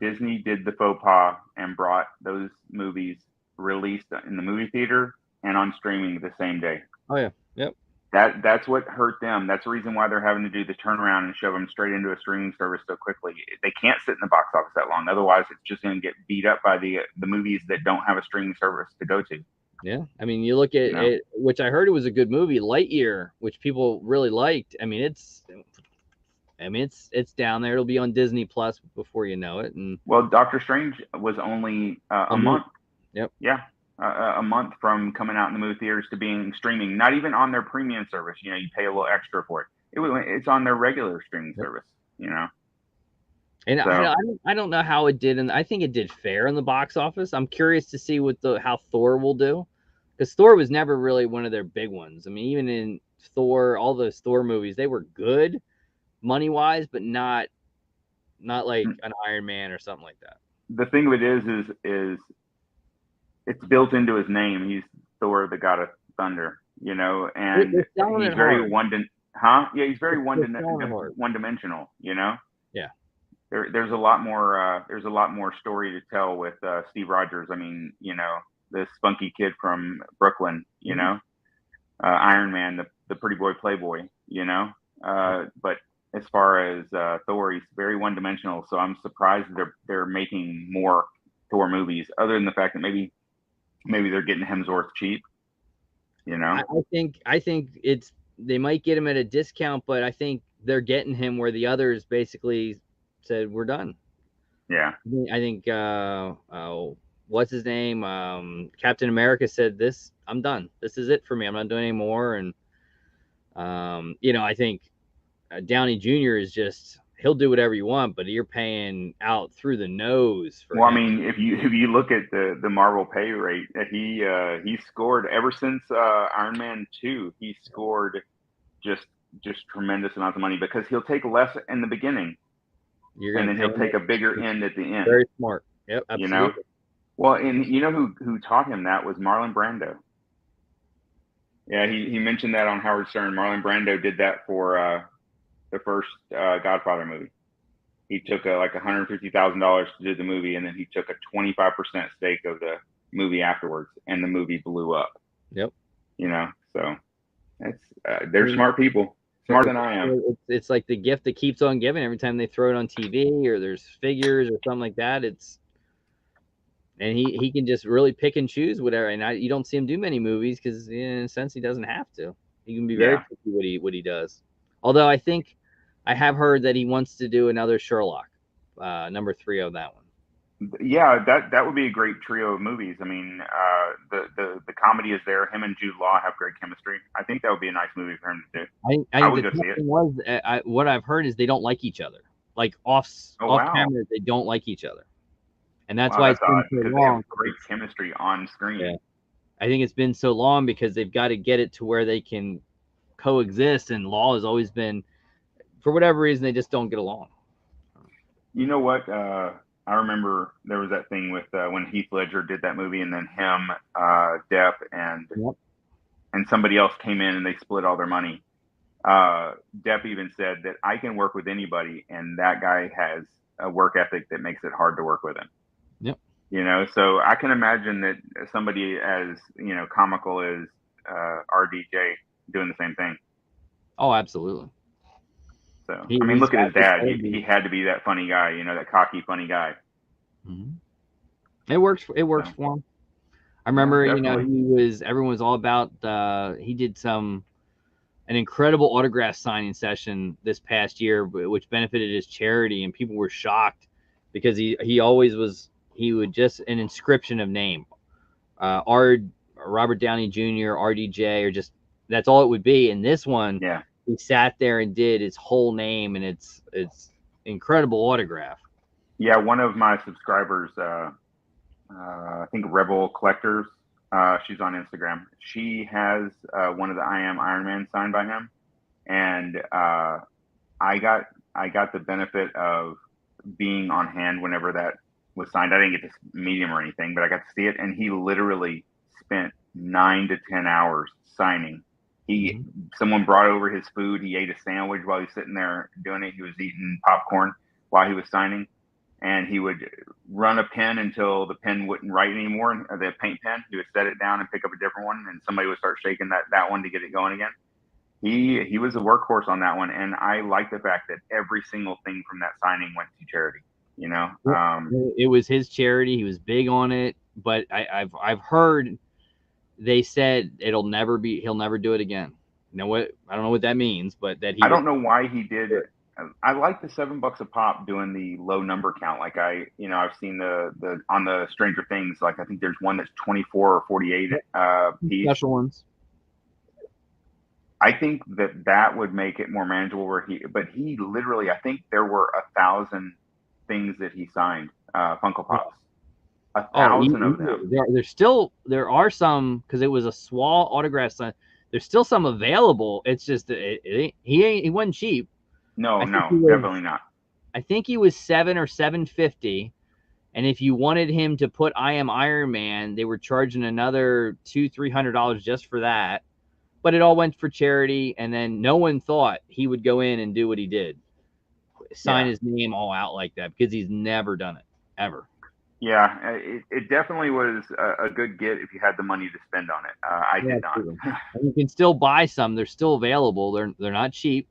Disney did the faux pas and brought those movies released in the movie theater and on streaming the same day. Oh yeah, yep. That's what hurt them. That's the reason why they're having to do the turnaround and shove them straight into a streaming service so quickly. They can't sit in the box office that long. Otherwise, it's just going to get beat up by the movies that don't have a streaming service to go to. Yeah, I mean, you look at it, which I heard it was a good movie, Lightyear, which people really liked. I mean, it's down there. It'll be on Disney Plus before you know it. And well, Doctor Strange was only a month. Yep. Yeah, a month from coming out in the movie theaters to being streaming. Not even on their premium service. You pay a little extra for it. It's on their regular streaming service. And so, I don't know how it did, and I think it did fair in the box office. I'm curious to see how Thor will do, because Thor was never really one of their big ones. I mean, even in Thor, all those Thor movies, they were good money wise, but not like an Iron Man or something like that. The thing of it is it's built into his name. He's Thor, the god of thunder, and he's very he's very one-dimensional, Yeah. There's a lot more story to tell with Steve Rogers. I mean, this spunky kid from Brooklyn, Iron Man, the pretty boy playboy, but as far as Thor, he's very one-dimensional. So I'm surprised they're making more Thor movies, other than the fact that maybe they're getting Hemsworth cheap. I think they might get him at a discount, but I think they're getting him where the others basically said we're done. Yeah. I think what's his name? Captain America said this. I'm done. This is it for me. I'm not doing any more. And I think Downey Jr. is just, he'll do whatever you want, but you're paying out through the nose for him. I mean, if you look at the Marvel pay rate, he scored ever since Iron Man 2. He scored just tremendous amounts of money, because he'll take less in the beginning, and then he'll take a bigger end at the end. Very smart. Yep, absolutely. Well, and who taught him that was Marlon Brando. Yeah, he mentioned that on Howard Stern. Marlon Brando did that for the first Godfather movie. He took like $150,000 to do the movie, and then he took a 25% stake of the movie afterwards, and the movie blew up. Yep. So they're smart people, smarter than I am. It's like the gift that keeps on giving. Every time they throw it on TV or there's figures or something like that, and he can just really pick and choose whatever. And you don't see him do many movies because, in a sense, he doesn't have to. He can be very picky what he does. Although I think I have heard that he wants to do another Sherlock, number 3 of that one. Yeah, that would be a great trio of movies. I mean, the comedy is there. Him and Jude Law have great chemistry. I think that would be a nice movie for him to do. I would go see it. What I've heard is they don't like each other. Like off camera, they don't like each other, and that's why it's been so long. They have great chemistry on screen. Yeah. I think it's been so long because they've got to get it to where they can coexist, and Law has always been, for whatever reason, they just don't get along. You know what? I remember there was that thing with when Heath Ledger did that movie, and then him, Depp, and somebody else came in, and they split all their money. Depp even said that I can work with anybody, and that guy has a work ethic that makes it hard to work with him. Yep. You know, so I can imagine that somebody as, you know, comical as RDJ doing the same thing. Oh, absolutely. So, I mean, look at his dad. He had to be that funny guy, you know, that cocky, funny guy. Mm-hmm. It works for him. I remember, you know, everyone was all about, he did an incredible autograph signing session this past year, which benefited his charity, and people were shocked because he always was, he would just an inscription of name, Robert Downey Jr., RDJ, or just, that's all it would be. And this one, he sat there and did his whole name, and it's incredible autograph. Yeah, one of my subscribers, I think Rebel Collectors, she's on Instagram. She has one of the I Am Iron Man signed by him, and I got the benefit of being on hand whenever that was signed. I didn't get to meet him or anything, but I got to see it, and he literally spent 9 to 10 hours signing. Someone brought over his food. He ate a sandwich while he was sitting there doing it. He was eating popcorn while he was signing. And he would run a pen until the pen wouldn't write anymore, the paint pen. He would set it down and pick up a different one, and somebody would start shaking that one to get it going again. He was a workhorse on that one, and I like the fact that every single thing from that signing went to charity. You know, it was his charity. He was big on it, but I've heard they said he'll never do it again. You know what? I don't know what that means, but that I don't know why he did it. I like the $7 a pop doing the low number count. Like I've seen the on the Stranger Things, like I think there's one that's 24 or 48 piece. Special ones. I think that would make it more manageable but he literally, I think there were 1,000 things that he signed, Funko Pops. 1,000 of them. There are some, because it was a small autograph sign. There's still some available. It's just he wasn't cheap. No, definitely not. I think he was $700 or $750, and if you wanted him to put I Am Iron Man, they were charging another $200-300 just for that. But it all went for charity, and then no one thought he would go in and do what he did, sign his name all out like that, because he's never done it ever. Yeah, it definitely was a good get if you had the money to spend on it. I did not. And you can still buy some; they're still available. They're not cheap.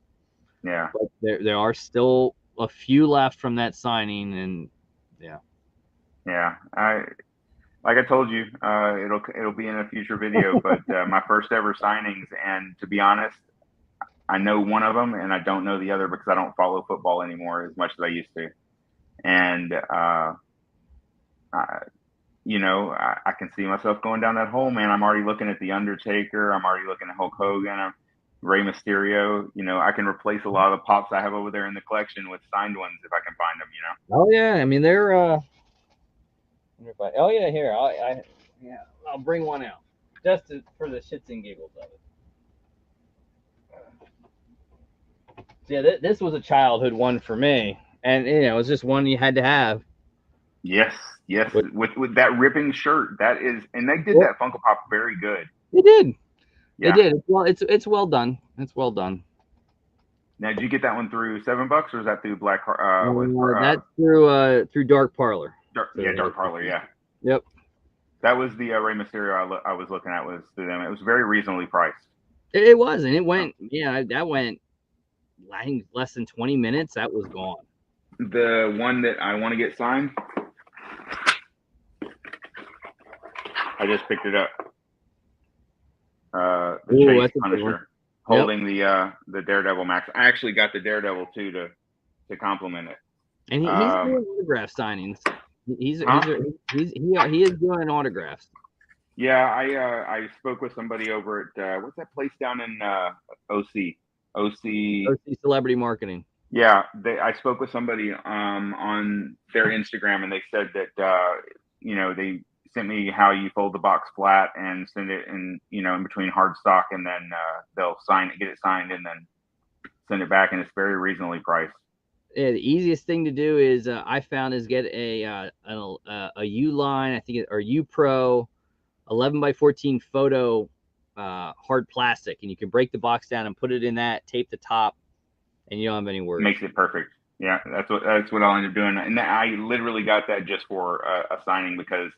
Yeah, but there are still a few left from that signing, and yeah. Like I told you, it'll be in a future video. But my first ever signings, and to be honest, I know one of them, and I don't know the other because I don't follow football anymore as much as I used to. And I can see myself going down that hole, man. I'm already looking at The Undertaker. I'm already looking at Hulk Hogan. Rey Mysterio. You know, I can replace a lot of the pops I have over there in the collection with signed ones if I can find them. You know. Oh yeah, I mean they're. Oh yeah, here I'll bring one out just for the shits and giggles of it. Yeah, this was a childhood one for me, and it was just one you had to have. Yes, with that ripping shirt. That is, and they did that Funko Pop very good. They did. Yeah. They did. Well, it's well done. It's well done. Now, did you get that one through $7, or is that through Black? That's through Dark Parlor. Dark Parlor. Yeah. Yep. That was the Rey Mysterio I was looking at was through them. It was very reasonably priced. It was, and it went. Yeah, that went. I think less than 20 minutes. That was gone. The one that I want to get signed, I just picked it up. The Chase Punisher holding the Daredevil Max. I actually got the Daredevil too to compliment it. And he's doing autograph signings. He is doing autographs. Yeah, I spoke with somebody over at what's that place down in OC Celebrity Marketing. Yeah, I spoke with somebody on their Instagram, and they said that they sent me how you fold the box flat and send it in, in between hard stock, and then they'll get it signed, and then send it back, and it's very reasonably priced. Yeah, the easiest thing to do is I found is get a Uline, I think, or U Pro 11x14 photo hard plastic, and you can break the box down and put it in that, tape the top, and you don't have any worries. Makes it perfect. Yeah, that's what I'll end up doing. And I literally got that just for a signing, because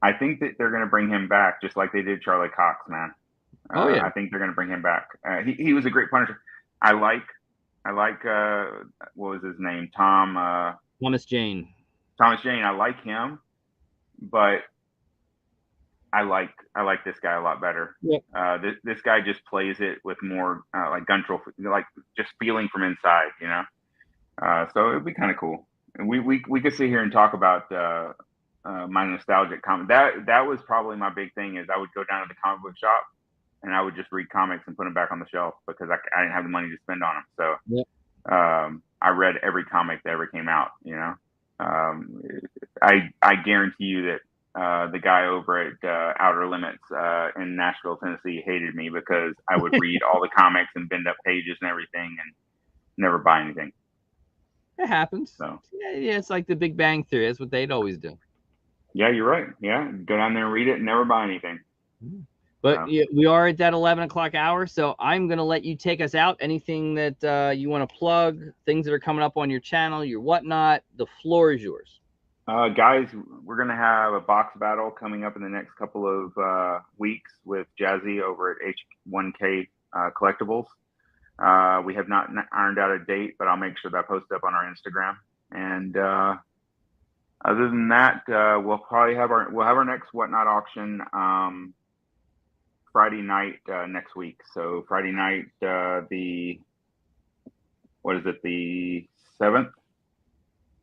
I think that they're going to bring him back just like they did Charlie Cox, man. Oh yeah, I think they're going to bring him back. He was a great puncher. I like what was his name? Thomas Jane. I like him, but I like this guy a lot better. Yep. This guy just plays it with more like guntroll, like just feeling from inside, so it'd be kind of cool. And we could sit here and talk about my nostalgic comic. That was probably my big thing, is I would go down to the comic book shop and I would just read comics and put them back on the shelf, because I didn't have the money to spend on them. So yep. I read every comic that ever came out. I guarantee you that the guy over at Outer Limits in Nashville, Tennessee, hated me because I would read all the comics and bend up pages and everything and never buy anything. It happens. So yeah, it's like the Big Bang Theory. That's what they'd always do. Yeah, you're right. Yeah, go down there and read it and never buy anything. But yeah, we are at that 11 o'clock hour, so I'm going to let you take us out. Anything that you want to plug, things that are coming up on your channel, your whatnot, the floor is yours. Guys, we're going to have a box battle coming up in the next couple of weeks with Jazzy over at H1K Collectibles. We have not ironed out a date, but I'll make sure that I post up on our Instagram. And other than that, we'll have our next whatnot auction Friday night next week. So Friday night, the 7th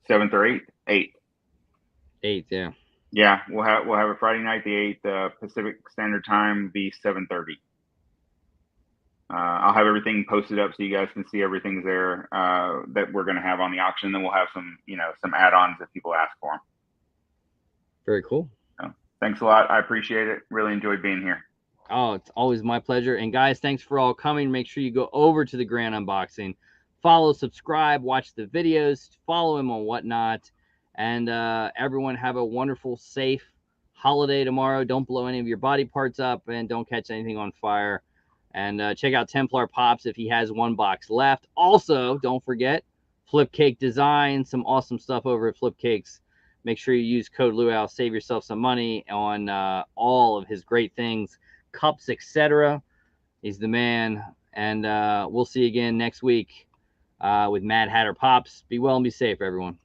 or 8th? 8th, yeah. Yeah, we'll have a Friday night, the 8th, Pacific Standard Time, be 7:30. I'll have everything posted up so you guys can see everything's there that we're going to have on the auction. Then we'll have some add-ons if people ask for them. Very cool. So, thanks a lot. I appreciate it. Really enjoyed being here. Oh, it's always my pleasure. And guys, thanks for all coming. Make sure you go over to the Grand Unboxing, follow, subscribe, watch the videos, follow him on whatnot. And everyone have a wonderful, safe holiday tomorrow. Don't blow any of your body parts up, and don't catch anything on fire. And check out Templar Pops if he has one box left. Also, don't forget Flipcake Design, some awesome stuff over at Flipcakes. Make sure you use code Luau. Save yourself some money on all of his great things, cups, etc. He's the man. And we'll see you again next week with Mad Hatter Pops. Be well and be safe, everyone.